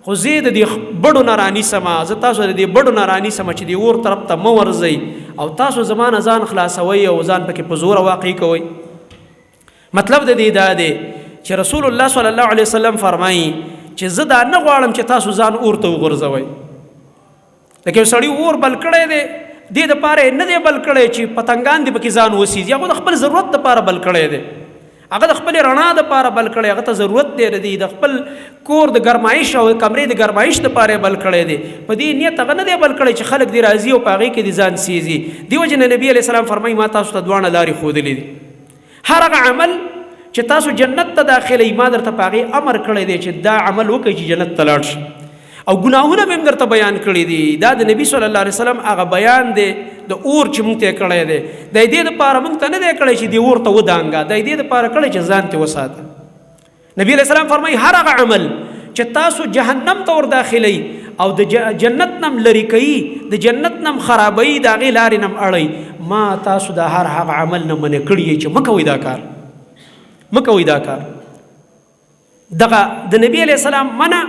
خو زه د دې بډو نه رانیسمه، زه تاسو د دې بډو نه رانیسمه چې دې اور طرف ته مه ورځئ او تاسو زما نه ځان خلاصوئ او ځان پکې په زوره واقع کوئ. مطلب د دې دا دی چې رسول الله صلی الله علیه وسلم فرمایي چې زه دا نه غواړم چې تاسو ځان اور ته وغورځوئ. لکه یو سړي اور بل کړی دی، دې دپاره یې نه دی بل کړی چې پتنګان دې پکې ځان وسیږي، هغه د خپل ضرورت دپاره بل کړی دی، هغه د خپل رڼا دپاره بل کړی، هغه ته ضرورت دی د خپل کور د ګرمایش او کمرې د ګرمایش دپاره بل کړی دی، په دې نیت هغه نه دی بل کړی چې خلک دې راځي او په هغې کې دې ځان سیزي. دې وجې نه نبي علیه السلام فرمایي ما تاسو ته دواړه لارې ښودلې دي، هر هغه عمل چې تاسو جنت ته داخلئ ما درته په هغې امر کړی دی چې دا عمل وکړئ چې جنت ته لاړ شي، او ګناهونه به هم درته بیان کړي دي. دا د نبي صلی الله علیه وسلم هغه بیان دی د اور چې موږ ته یې کړی دی، د دې دپاره موږ ته نه دی کړی چې دې اور ته ودانګه، د دې دپاره کړی چې ځان ته وساته. نبي علیه السلام فرمایي هر هغه عمل چې تاسو جهنم ته ور داخلئ او د جنت نم لرې کوي، د جنت نم خرابوي، د هغې لارې نم اړئ، ما تاسو دا هر هغه عمل نه منع کړي چې مه کوئ دا کار، مه کوئ دا کار. دغه د نبي علیه السلام منع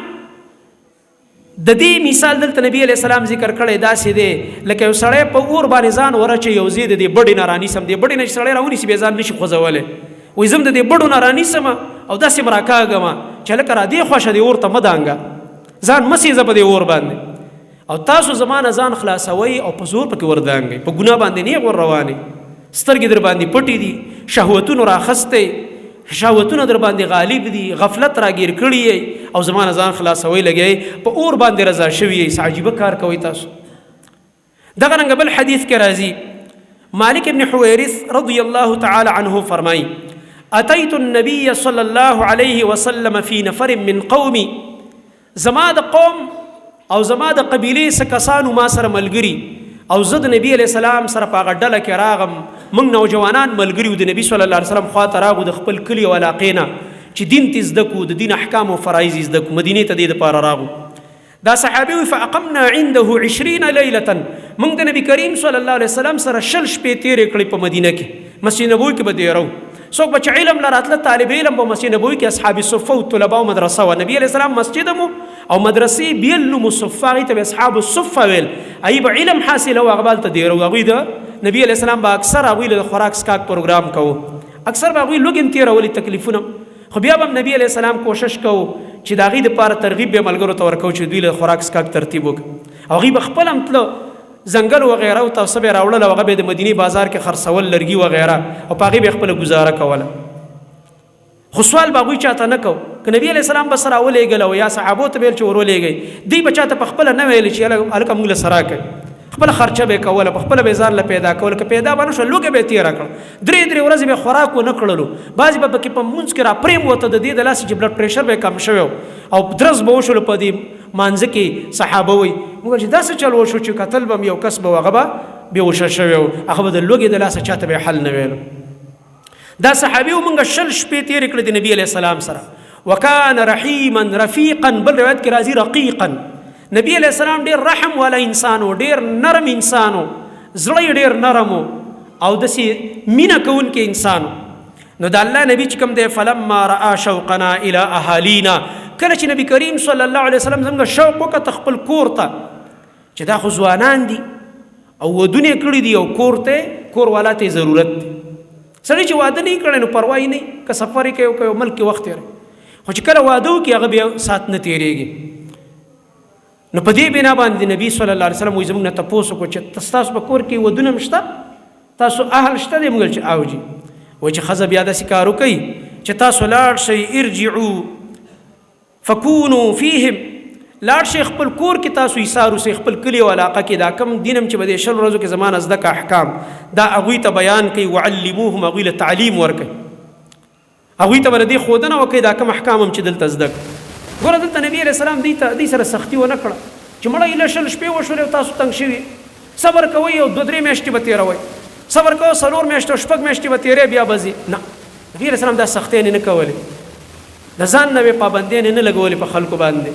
د دې مثال دلته نبی علیه السلام ذکر کړی داسې دی لکه یو سړی په اور باندې ځان ورچوي، یو ځای د دې بډې نه رانیسم، دې بډې نه چې سړی راونیسي بیا ځان نشي خوځولی، وایي زه هم د دې بډو نه رانیسم او داسې به راکاږم چې هلکه را دې خوښه دې اور ته مه دانګه، ځان مه سیزه په دې اور باندې، او تاسو زما نه ځان خلاصوئ او په زور پکې ور دانګئ، په ګناه باندې نه ور روانې، سترګې در باندې پټې دي، شهوتونو راخستی، شهوتونه در باندې غالب دي، غفلت راګیر کړي او زما نه ځان خلاصوئ لګئ، په اور باندې رضا شوي یئ، څه عجیبه کار کوئ تاسو. دغه رنګه بل حدیث کې راځي مالک ابن حویرث رضی الله تعالی عنه فرمایي اتیت النبي صلی الله علیه وسلم فی نفر من قومي، زما د قوم او زما د قبیلې څه کسانو ما سره ملګري او زه د نبي علیه السلام سره په هغه ډله کې راغم، موږ نوجوانان ملګري وو د نبي صلی الله علیه وسلم خواته راغو د خپل کلي او علاقې نه چې دین ته زده کړو، د دین احکام او فرایض زده کړو، مدینې ته دې دپاره راغو. دا صحابي وي فاقمنا عنده 20 لیلة، موږ د نبي کریم صلی الله علیه وسلم سره 20 شپې تېرې کړې په مدینه کې، مسجد نبوي کې به دیرو. څوک به چې علم لراتله طالب علم به مسجد نبوي کې اصحاب الصفه او طلباء مدرسه وه، نبي علیه السلام مسجد مو او مدرسې بیل نوم صفه، هغې ته به اصحاب الصفه ویل، هغوی به علم حاصلو، هغه به هلته دیرو. هغوی د نبي علیه السلام به اکثر هغوی له د خوراک څښاک پروګرام کوو، اکثر به هغوی لږ هم تېرولي تکلیفونه، خو بیا هم نبی علیه السلام کوشش کو چې د هغې دپاره ترغیب به ملګرو ته ورکو چې دوی له خوراک سکاک ترتیب وکړي او هغوی به خپل هم تله ځنګل وغیره او تاسو به راوړل او هغه به د مدینې بازار کې خرڅول لرګي وغیره او په هغې به خپله گزاره کوله خو سوال به هغوی چاته نه کو که نبی علیه السلام به سره راولېږل او یا صحابو ته به ویل چې ور ولېږئ دوی به چاته په خپله نه ویل چې هلکه موږ له سره کوي خپله خرچه به یې کوله په خپله به یې ځان له پیدا کوله که پیدا به نه شوه لوږه به یې تېره کړه درې ورځې به یې خوراک ونه کړلو بعضې به پکې په مونځ کې راپرېم وته د دې د لاسې چې بلډ پریشر به یې کم شوی او درز به وشولو په دې مانځه کې صحابه وایي موږ چې داسې چل وشو چې کتل به یو کس به هغه به بېهوشه شوی و هغه به د لوږې د لاسه چاته به یې حل نه ویلو دا صحابي و موږ 6 شپې تېرې کړې د نبي علیه السلام سره وکان رحیما رفیقا بل روایت کې راځي رقیقا نبی علیہ السلام ډیر رحم والا انسانو ډیر نرم انسانو زړه ډیر نرمو او داسې مینه کوونکی انسانو نو د الله نبی چې کوم دی فلما رأى شوقنا الى اهالینا کله چې نبی کریم صلی الله علیه وسلم زموږ شوق وکړ خپل کور ته چې دا خو ځوانان دي او ودونه کړي دي او کور والا ته ضرورت دی سړی چې واده نه کړي نو پروا نه که سفر کوي او که ملک کې وخت تیر خو چې کله واده وکړي هغه بیا سات نه تیریږي نو په دې بنا باندې نبی صلی الله علیه وسلم وایي زموږ نه تپوس وکړو چې ستاسو په کور کې ودونه شته تاسو اهل شته دی موږ چې اوجي وایي چې ښځه بیا داسې کار وکوي چې تاسو لاړ شئ ارجعو فکونو فیهم لاړ شئ خپل کور کې تاسو ایثار اوسئ خپل کلي او علاقه کې دا کم دین هم چې به دې 20 ورځو کې زما نه زده که احکام دا هغوی ته بیان کوي وعلموهم هغوی له تعلیم ورکوي هغوی ته به د دې ښودنه وکوي دا کم احکام هم چې دلته زده کړي ګوره دلته نبی علیه السلام دوی سره سختي ونه کړه چې مړه ایله 6 شپې وشولې او تاسو تنګ شوي صبر کوئ او 2-3 میاشتې به تېروئ صبر کوئ 4 میاشتې او 6 میاشتې به تېرې بیا به ځي نه نبی علیه السلام دا سختۍ نه کولې د ځان نه به پابندۍ نه لګولې په خلکو باندې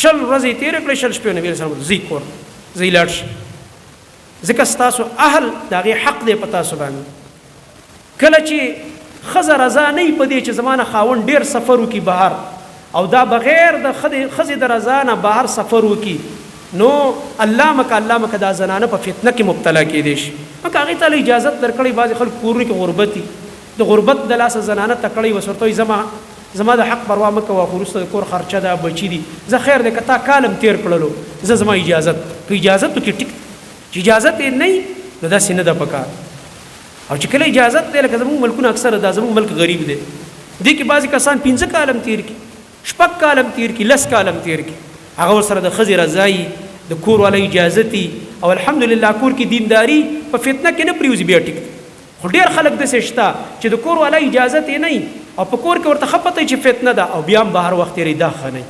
6 ورځې تېرې کړې 6 شپې نبی علیه السلام ځي کور ځئ لاړ شي ځکه ستاسو اهل د هغې حق دی په تاسو باندې کله چې ښځه رضا نه وي په دې چې زما نه خاوند ډېر سفر وکړي بهر او دا بغیر د ښځې د رضا نه بهر سفر وکړي نو الله مکه دا زنانه په فتنه کې مبتلا کېدی شي مکه هغې ته اجازت درکړی بعضې خلک کورونو کې غربت دي د غربت د لاسه زنانه تکړی وس ورته وایي زما د حق پروا مه کوه خو وروسته د کور خرچه ده بچي دي زه خیر دی که تا کالم تېر کړلو زه زما اجازت که اجازت وکړي ټیک چې اجازت یې نه وي نو داسې نه ده پکار او چې کله اجازت دی لکه زموږ ملکونه اکثره دا زموږ ملک غریب دی دې کې بعضې کسان 15 کالم تېر کړي 6 کالم تېر کړي 10 کالم تېر کړي هغه ورسره د ښځې رضا وي د کور والا اجازت او الحمدلله کور کې دینداري په فتنه کې نه پرېوځي بیا ټیک خو ډېر خلک داسې شته چې د کور والا اجازت یې نه او په کور کې ورته ښه پته چې فتنه ده او بیا هم بهر وخت تېروي دا ښه نه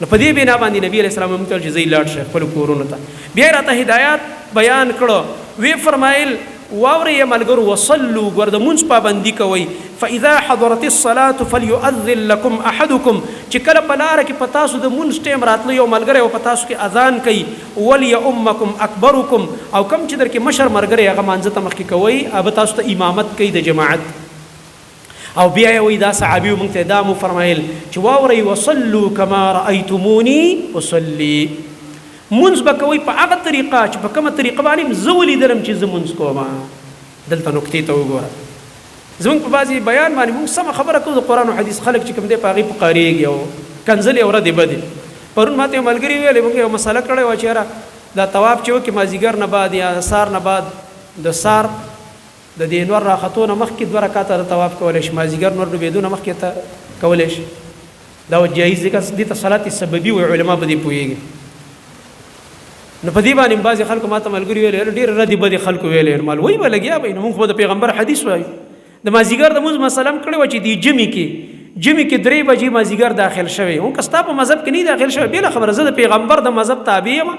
نو په دې بنا باندې نبي علیه السلام هم ویل چې ځئ لاړ شئ خپلو کورونو ته بیا یې راته هدایات بیان کړه ویې فرمایل واورئ یې ملګرو وصلوا ګوره د مونځ پابندي کوئ فاذا حضرت الصلاة فليؤذن لكم احدكم چې کله په لاره کې په تاسو د مونځ ټیم راتله یو ملګری او په تاسو کې اذان کوي وليؤمكم اکبرکم او کم چې در کې مشر ملګری هغه مانځه ته مخکې کوئ هغه تاسو ته امامت کوي د جماعت او بیا یې وایي دا صحابي موږ ته دا مو فرمایل چې واورئ وصلوا کما رأیتموني اصلي مونځ به کوئ په هغه طریقه چې په کومه طریقه باندې زه ولیدلم چې زه مونځ کوم دلته نکتې ته وګوره زموږ په بعضې بیان باندې موږ سمه خبره کوو د قرآن او حدیث خلک چې کوم دی په هغې فقارېږي او کنځلې او ردې بدې پرون ماته یو ملګري ویلې موږ یو مسله کړې وه چې یاره دا طواف چې وکړي مازدیګر نه بعد یا سار نه بعد د سار د دې نور راختو نه مخکې 2 رکعاته د طواف کولی شي مازدیګر نور ډوبېدو نه مخکې ته کولی شي دا جایز دی دې ته صلات سببي وایي علما به دې پوهېږي نو په دې باندې بعضې خلکو ماته ملګري ویلې ډېرې ردې بدې خلکو ویلې مال وایي به لګیا به نو موږ خو د پیغمبر حدیث وایو د مازدیګر د مونځ مسله هم کړې وه چې دې جمعې کې 3 بجې مازدیګر داخل شوی هم که ستا په مذهب کې نه داخل شوی بېله خبره زه د پیغمبر د مذهب تابع یم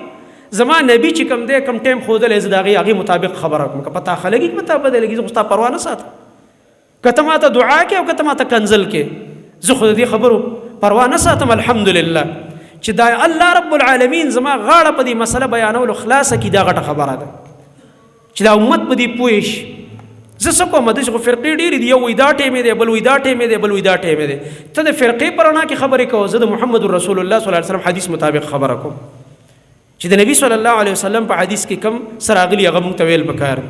زما نبي چې کوم دی کوم ټایم ښودلی زه د هغې مطابق خبره کوم که په تا ښه لګي که په تا بده لګي زه خو ستا پروا نه ساتم که ته ماته دعا کې او که ته ماته کنځل کې زه خو د دې خبرو پروا نه ساتم الحمدلله چې دا الله رب العالمین زما غاړه په دې مسله بیانولو خلاصه کړي دا غټه خبره ده چې دا امت په دې پوه شي زه څه کوم داسې خو فرقې ډېرې دي یو وایي دا ټیم دی بل وایي دا ټیم دی بل وایي دا ټیم دی ته د فرقې په رڼا کې خبرې کوه زه د محمد رسول الله صلی الله علیه وسلم حدیث مطابق خبره کوم چې د نبی صلی الله علیه وسلم په حدیث کې کم سره راغلي هغه موږ ته ویل پکار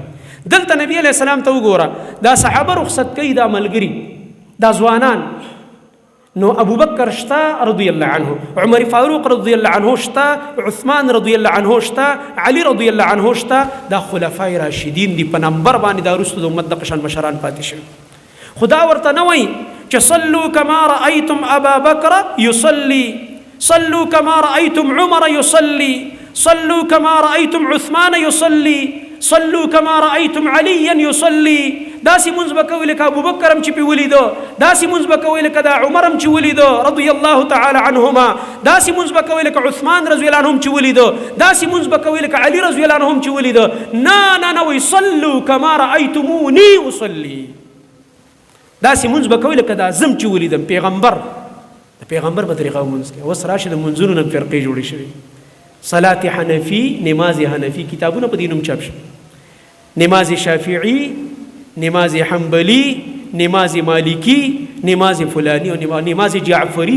دلته نبی علیه السلام ته وګوره دا صحابه رخصت کوي دا ملګري دا ځوانان نو ابو بکر شتا رضی الله عنه، عمر فاروق رضی الله عنه شتا، عثمان رضی الله عنه شتا، علی رضی الله عنه شتا. دا خلفای راشدین دی په نمبر باندې دا وروسته د امت د قشن مشران پاتې شوي. خدا ورته نه وایي چې صلوا کما رأیتم ابا بکر یصلي، صلوا کما رأیتم عمر یصلي، صلوا کما رأیتم عثمان یصلي، صلوا کما رأیتم علیا یصلي. داسې مونځ به کوئ لکه ابو بکر هم چې پې ولیده، داسې مونځ به کوئ لکه دا عمر هم چې ولیده رضی الله تعالی عنهما، داسې مونځ به کوئ لکه عثمان رضی الله عنه هم چې ولیده، داسې مونځ به کوئ لکه علي رضی الله عنه هم چې ولیده. نه نه نه وایي صلوا کما رأیتمونی اصلي، داسې مونځ به کوئ لکه دا زم چې ولیدم پیغمبر، د پیغمبر په طریقه مونځ کوي. اوس راشي د مونځونو نه فرقې جوړې شوي، صلات حنفي، نماز حنفي، کتابونه په دې نوم چاپ شوي، نماز شافعي، نماز حنبلی، نماز مالکی، نماز فلانی او نماز جعفری.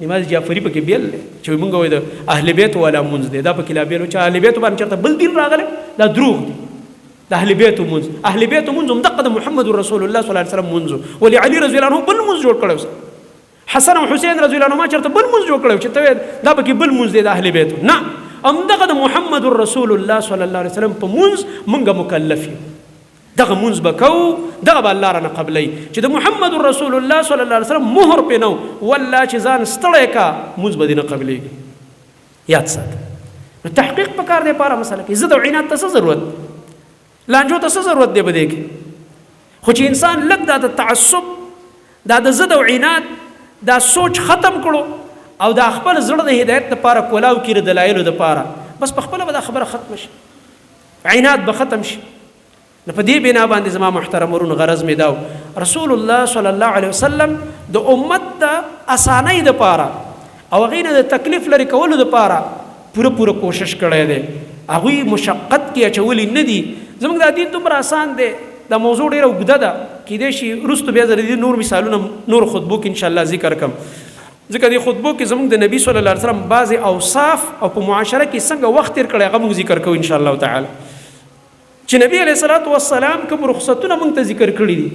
نماز جعفری پکې بیل دی چې موږ وایو د اهل بیت والا مونځ دی، دا پکې لا بیل چې اهل بیت باندې چېرته بل دین راغلی دا دروغ دی. د اهل بیت مونځ، اهل بیت مونځ هم دقه د محمد رسول الله صلی الله علیه وسلم مونځ، ولې علي رضی الله عنه بل مونځ جوړ کړی، حسن او حسین رضی الله عنهما چېرته بل مونځ جوړ کړی چې ته دا پکې بل مونځ دی د اهل بیت. نه، همدغه د محمد رسول الله صلی الله علیه وسلم په مونځ موږ مکلف یو، دغه مونځ به کوو، دغه به الله رانه قبلوي. چې د محمد رسول الله صلی الله علیه وسلم مهر پې نه و، والله چې ځان ستړی کا مونځ به دې نه قبلېږي. یاد ساته. نو تحقیق پکار دی په هره مسله کې. ضد او عناد ته څه ضرورت، لانجو ته څه ضرورت دی په دې کې؟ خو چې انسان لږ دا د تعصب، دا د ضد او عناد دا سوچ ختم کړو او دا خپل زړه د هدایت دپاره کولاو کړي د دلایلو دپاره، بس په خپله به دا خبره ختمه شي، عناد به ختم شي. نو په دې بنا باندې زما محترم ورونو غرض مې دا رسول الله صلی الله علیه وسلم د امت د اسانۍ دپاره او هغې نه د تکلیف لرې کولو دپاره پوره کوشش کړی دی. هغوی مشقت کې اچولي نه دي. زموږ دا دین دومره آسان دی، دا موضوع ډېره اوږده ده، کیدای شي وروستو بیا زه د دې نور مثالونه نور خطبو کې انشاءالله ذکر کړم، ځکه دې خطبو کې زموږ د نبي صلی الله علیه وسلم بعضې اوصاف او په معاشره کې څنګه وخت تېر کړی هغه موږ ذکر کوو انشاءالله تعالی. چې نبی علیه الصلاة والسلام کوم رخصتونه موږ ته ذکر کړي دي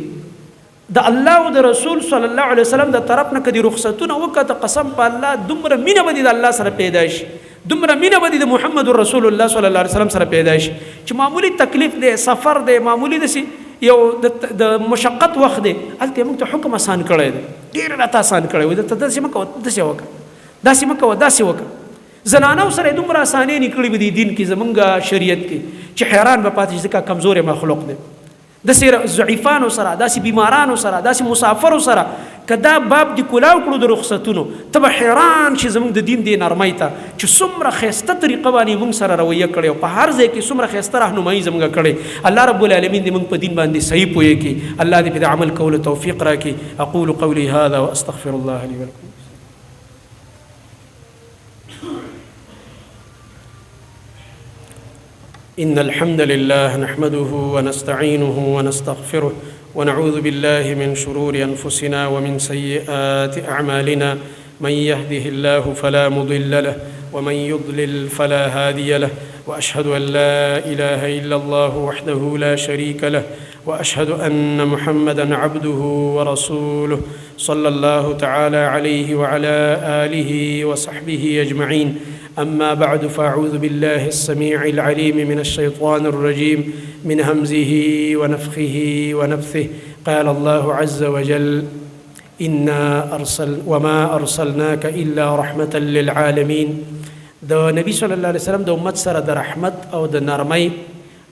د الله او د رسول صلی الله علیه وسلم د طرف نه، که دې رخصتونه وکړه قسم په الله دومره مینه به دې د الله سره پیدا شي، دومره مینه به دې د محمد رسول الله صلی الله علیه وسلم سره پیدا شي چې معمولی تکلیف دی، سفر دی، معمولی داسې یو د مشقت وخت دی، هلته موږ ته حکم آسان کړی دی، ډېر راته آسان کړی وي، درته داسې مه کوه، داسې وکړه، داسې مه کوه، داسې وکړه. زنانو سره دومره اسانۍ نکړي به دي دین کې زمونږ شریعت کې چې حیران به پاتې شي، ځکه کمزورې مخلوق دی. داسې ضعیفانو سره، داسې بیمارانو سره، داسې مسافرو سره که دا باب دې کلاو کړو د رخصتونو، ته به حیران شي زموږ د دین دې نرمۍ ته چې څومره ښایسته طریقه باندې موږ سره رویه کړې او په هر ځای کې څومره ښایسته رهنمایي زموږ کړې. الله رب العالمین دې موږ په دین باندې صحیح پوهې کړي، الله دې په دې عمل کولو توفیق راکړي. اقول قولي هذا واستغفر الله لي ولكم. إن الحمد لله نحمده ونستعينه ونستغفره ونعوذ بالله من شرور أنفسنا ومن سيئات أعمالنا، من يهده الله فلا مضل له ومن يضلل فلا هادي له، وأشهد أن لا إله إلا الله وحده لا شريك له، وأشهد أن محمدا عبده ورسوله صلى الله تعالى عليه وعلى آله وصحبه أجمعين. أما بعد، فأعوذ بالله السميع العليم من الشيطان الرجيم من همزه ونفخه ونفثه. قال الله عز وجل: وما أرسلناك إلا رحمة للعالمين. د نبی صلی الله علیه وسلم د امت سره د رحمت او د نرمۍ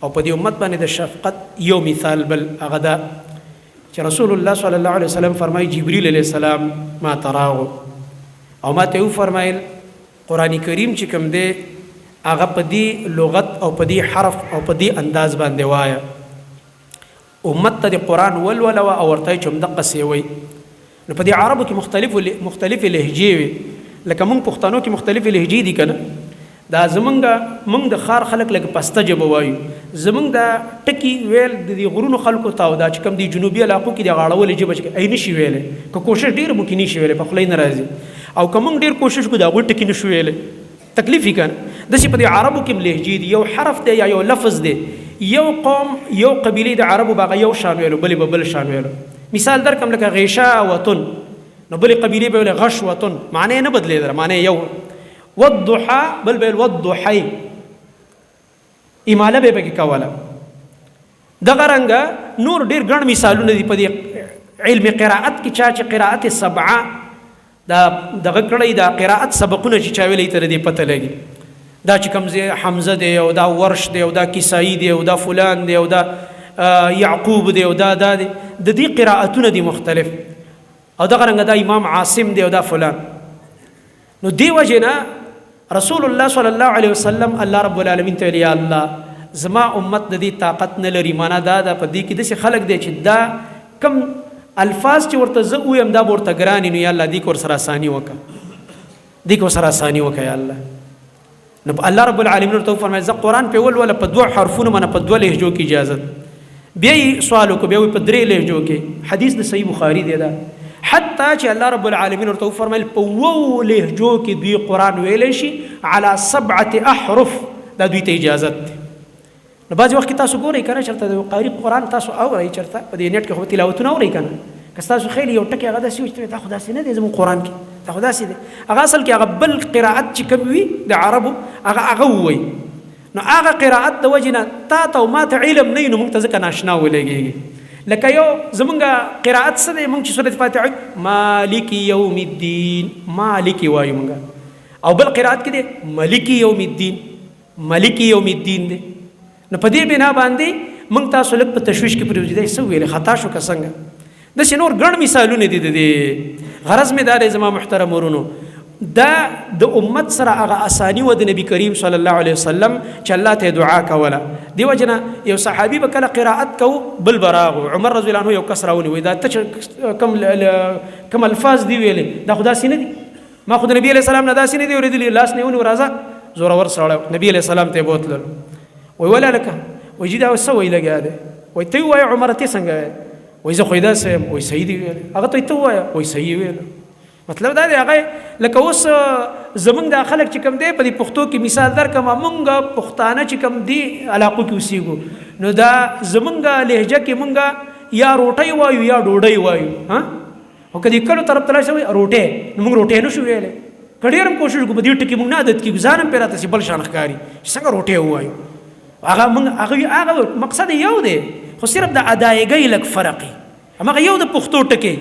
او په دې امت باندې د شفقت یو مثال بل هغه ده چې رسول الله صلی الله علیه وسلم فرمایي جبرئیل علیه السلام ما تراغو او ما ته فرمایل قرآن کریم چې کوم دی هغه په دې لغت او په دې حرف او په دې انداز باندې وایه، امت ته د قرآن ولوله او ورته چې همدقسې وایي. نو په دې عربو کې مختلفې لهجې وي، لکه موږ پښتنو کې مختلفې لهجې دي که نه، دا موږ د ښار خلک لکه پسته ژبه وایو، زموږ دا ټکي ویل د دې غرونو خلکو ته او دا چې کوم دی جنوبي علاقو کې د غاړولې ژبه چې ای نشي ویلی، که کوشش ډېر مو کې نشي ویلی، په خوله نه راځي، او که موږ ډېر کوشش کړو د هغوی ټکي نشو ویلی، تکلیف یې که نه. داسې په دې عربو کې هم لهجې دي، یو حرف دی یا یو لفظ دی، یو قوم یو قبیلې د عربو به هغه یو شان ویلو، بلې به بل شان ویلو، مثال درکم لکه غشاوة نو بلې قبیلې به ویل غشوة معنی نه بدلېدله معنی یو والضحى بل به والضحی اماله به پکې کوله دغه رنګه نور ډېر ګڼ مثالونه دي په دې علم قراءت کې چا چې قراءت سبعه دا دغه کړی دا قراءت سبقونه چې چا ویلی تر دې پته لګي دا چې کوم حمزه دی او دا ورش دی او دا کسائی دی او دا فلان دی او دا یعقوب دی او دا دی د دې قراءتونه دي مختلف او دغه رنګه دا امام عاصم دی او دا فلان نو دی وجنا رسول الله صلی الله علیه وسلم الله رب العالمین ته یا الله زما امت د دې طاقت نه لري معنا دا په دې کې د خلک دی چې دا کم الفاظ چې ورته زه وایم دا ورته ګران نو یا الله دې کور سره اسانی وکړه دې کور سره اسانی وکړه یا الله نو الله رب العالمین ورته فرمایي زه قرآن په ول ولا په دوه حرفونو باندې په دوه لهجو کې اجازه بیا سوال وکړو بیا په درې لهجو کې حدیث د صحیح بخاری دی دا حتی چې الله رب العالمین ورته فرمایي په وو لهجو کې دوی قرآن ویلی شي على 7 احرف دا دوی ته اجازه نو بعض وخت تاسو ګورئ کنه چرته د قاری قرآن تاسو اورئ چرته په دې نیټ کې خو تلاوتونه اورئ کنه که تاسو خیلی یو ټکی هغه داسې وي دا خو داسې نه دی زموږ قرآن کې دا خو داسې دی هغه اصل کې هغه بل قراءت چې کوم وي د عربو هغه ووایي نو هغه قراءت د وجې نه تا ته او ما ته علم نه وي نو موږ ته ځکه ناشنا ولګېږي لکه یو زمونږ قراءت څه دی موږ چې سورت فاتحه مالک یوم الدین مالک وایو موږ او بل قراءت کې دی ملک یوم الدین ملک یوم الدین دی نو په دې بنا باندې موږ تاسو لږ په تشویش کې پرېږدي دی څه ویلې خطا شو که څنګه داسې نور ګڼ مثالونه دي د دې غرض مې دا دی زما محترم ورونو دا د امت سره هغه اسانی و د نبی کریم صلی الله علیه وسلم چې الله ته دعا کوله دی وجنه یو صحابي به کله قراءت کو بل براغو عمر رضی الله عنه یو کس راونی وای دا کم الفاظ دی ویلې دا خدا سینه دي ما خود نبی علیہ السلام نه دا سینه دی ورېدلی لاس نه ونی ورازه زوره ور سره نبی علیہ السلام ته بوتل وای ولا لك وای جدا وسوي لګا ده وای ته وای عمر ته څنګه وای زه خو دا سم وای صحیح دی ویل هغه ته وای وای صحیح ویل مطلب دا دی هغه لکه اوس زمونږ د خلک چې کوم دی په دې پښتو کې مثال درکم مونږ پښتانه چې کوم دی علاقو کې اوسېږو نو دا زمونږ لهجه کې مونږ یا روټۍ وایو یا ډوډۍ وایو ها او کدی کلو طرف تلای شوی روټۍ نو موږ روټۍ نشو ویلی که ډېر هم کوشش وکړو په دې ټکي موږ نه عادت کېږو ځان هم پرې راته بل شان ښکاري چې څنګه روټۍ ووایو هغه مقصد یو دی خو صرف د ادایګۍ لږ فرق هماغه یو د پښتو ټکی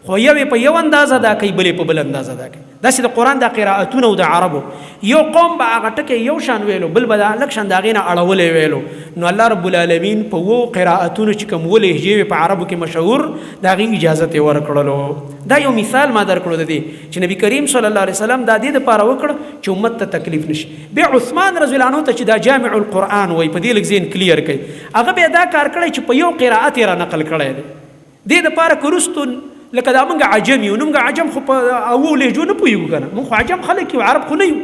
خو یوې په یو اندازه دا کوي بلې په بل اندازه دا کوي داسې د قرآن د قراءتونه او د عربو یو قوم به هغه ټکی یو شان ویلو بل به دا لږ شان د هغې نه اړولی ویلو نو الله رب العالمین په وو قراءتونو چې کوم و لهجې وې په عربو کې مشهور د هغې اجازت یې ورکړلو دا یو مثال ما درکړو د دې چې نبي کریم صلی الله علیه وسلم دا دې دپاره وکړه چې امت ته تکلیف نشي بیا عثمان رضی الله عنه ته چې دا جامع القرآن وایي په دې لږ ذهن کلیر کوي هغه بیا دا کار کړی چې په یو قراءت یې را نقل کړی دی دې دپاره که وروستو لکه دا موږ عجم یو نو موږ عجم خو په اوو لهجو نه پوهېږو که نه موږ خو عجم خلک یو عرب خو نه یو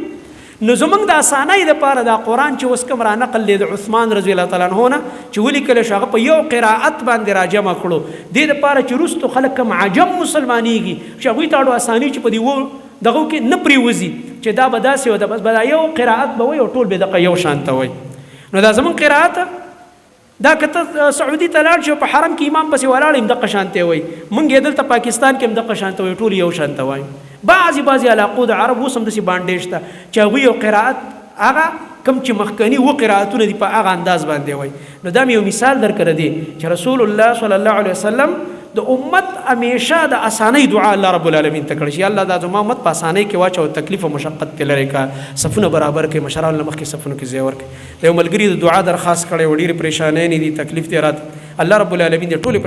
نو زموږ د اسانۍ دپاره دا قرآن چې اوس کوم را نقل دی د عثمان رضی الله تعالی عنه نه چې ولیکلی شو هغه په یو قراءت باندې را جمع کړو دې دپاره چې وروستو خلک کوم عجم مسلمانېږي چې هغوی ته اړو اساني چې په دې و دغو کې نه پرېوځي چې دا به داسې وه بس به دا یو قراءت به وایي او ټول به دغه یو شان ته وایي نو دا زموږ قراءت دا که ته سعودي ته لاړ شي په حرم کې امام پسې ولاړ یم دغه شانتی وایي موږ یې دلته پاکستان کې هم دغه شانته وایي ټول یو شانته وایي بعضې علاقو د عرب اوس هم داسې بانډې شته چې هغوی یو قراءت هغه کوم چې مخکني و قراءتونه دي په هغه انداز باندې وایي نو دا مې یو مثال درکړی دی چې رسول الله صلی الله علیه وسلم د امت همیشه د اسانۍ دعا الله رب العالمین ته کړی چې الله دا زما امت په اسانۍ کې واچو او تکلیف او مشقت پرې لرې کړه صفونه برابر کړي مشرانو له مخکې صفونو کې ځای ورکړي د یو ملګري د دعا درخواست کړی و ډېرې پریشانۍ نه دي تکلیف دی راته الله رب العالمین دې ټولې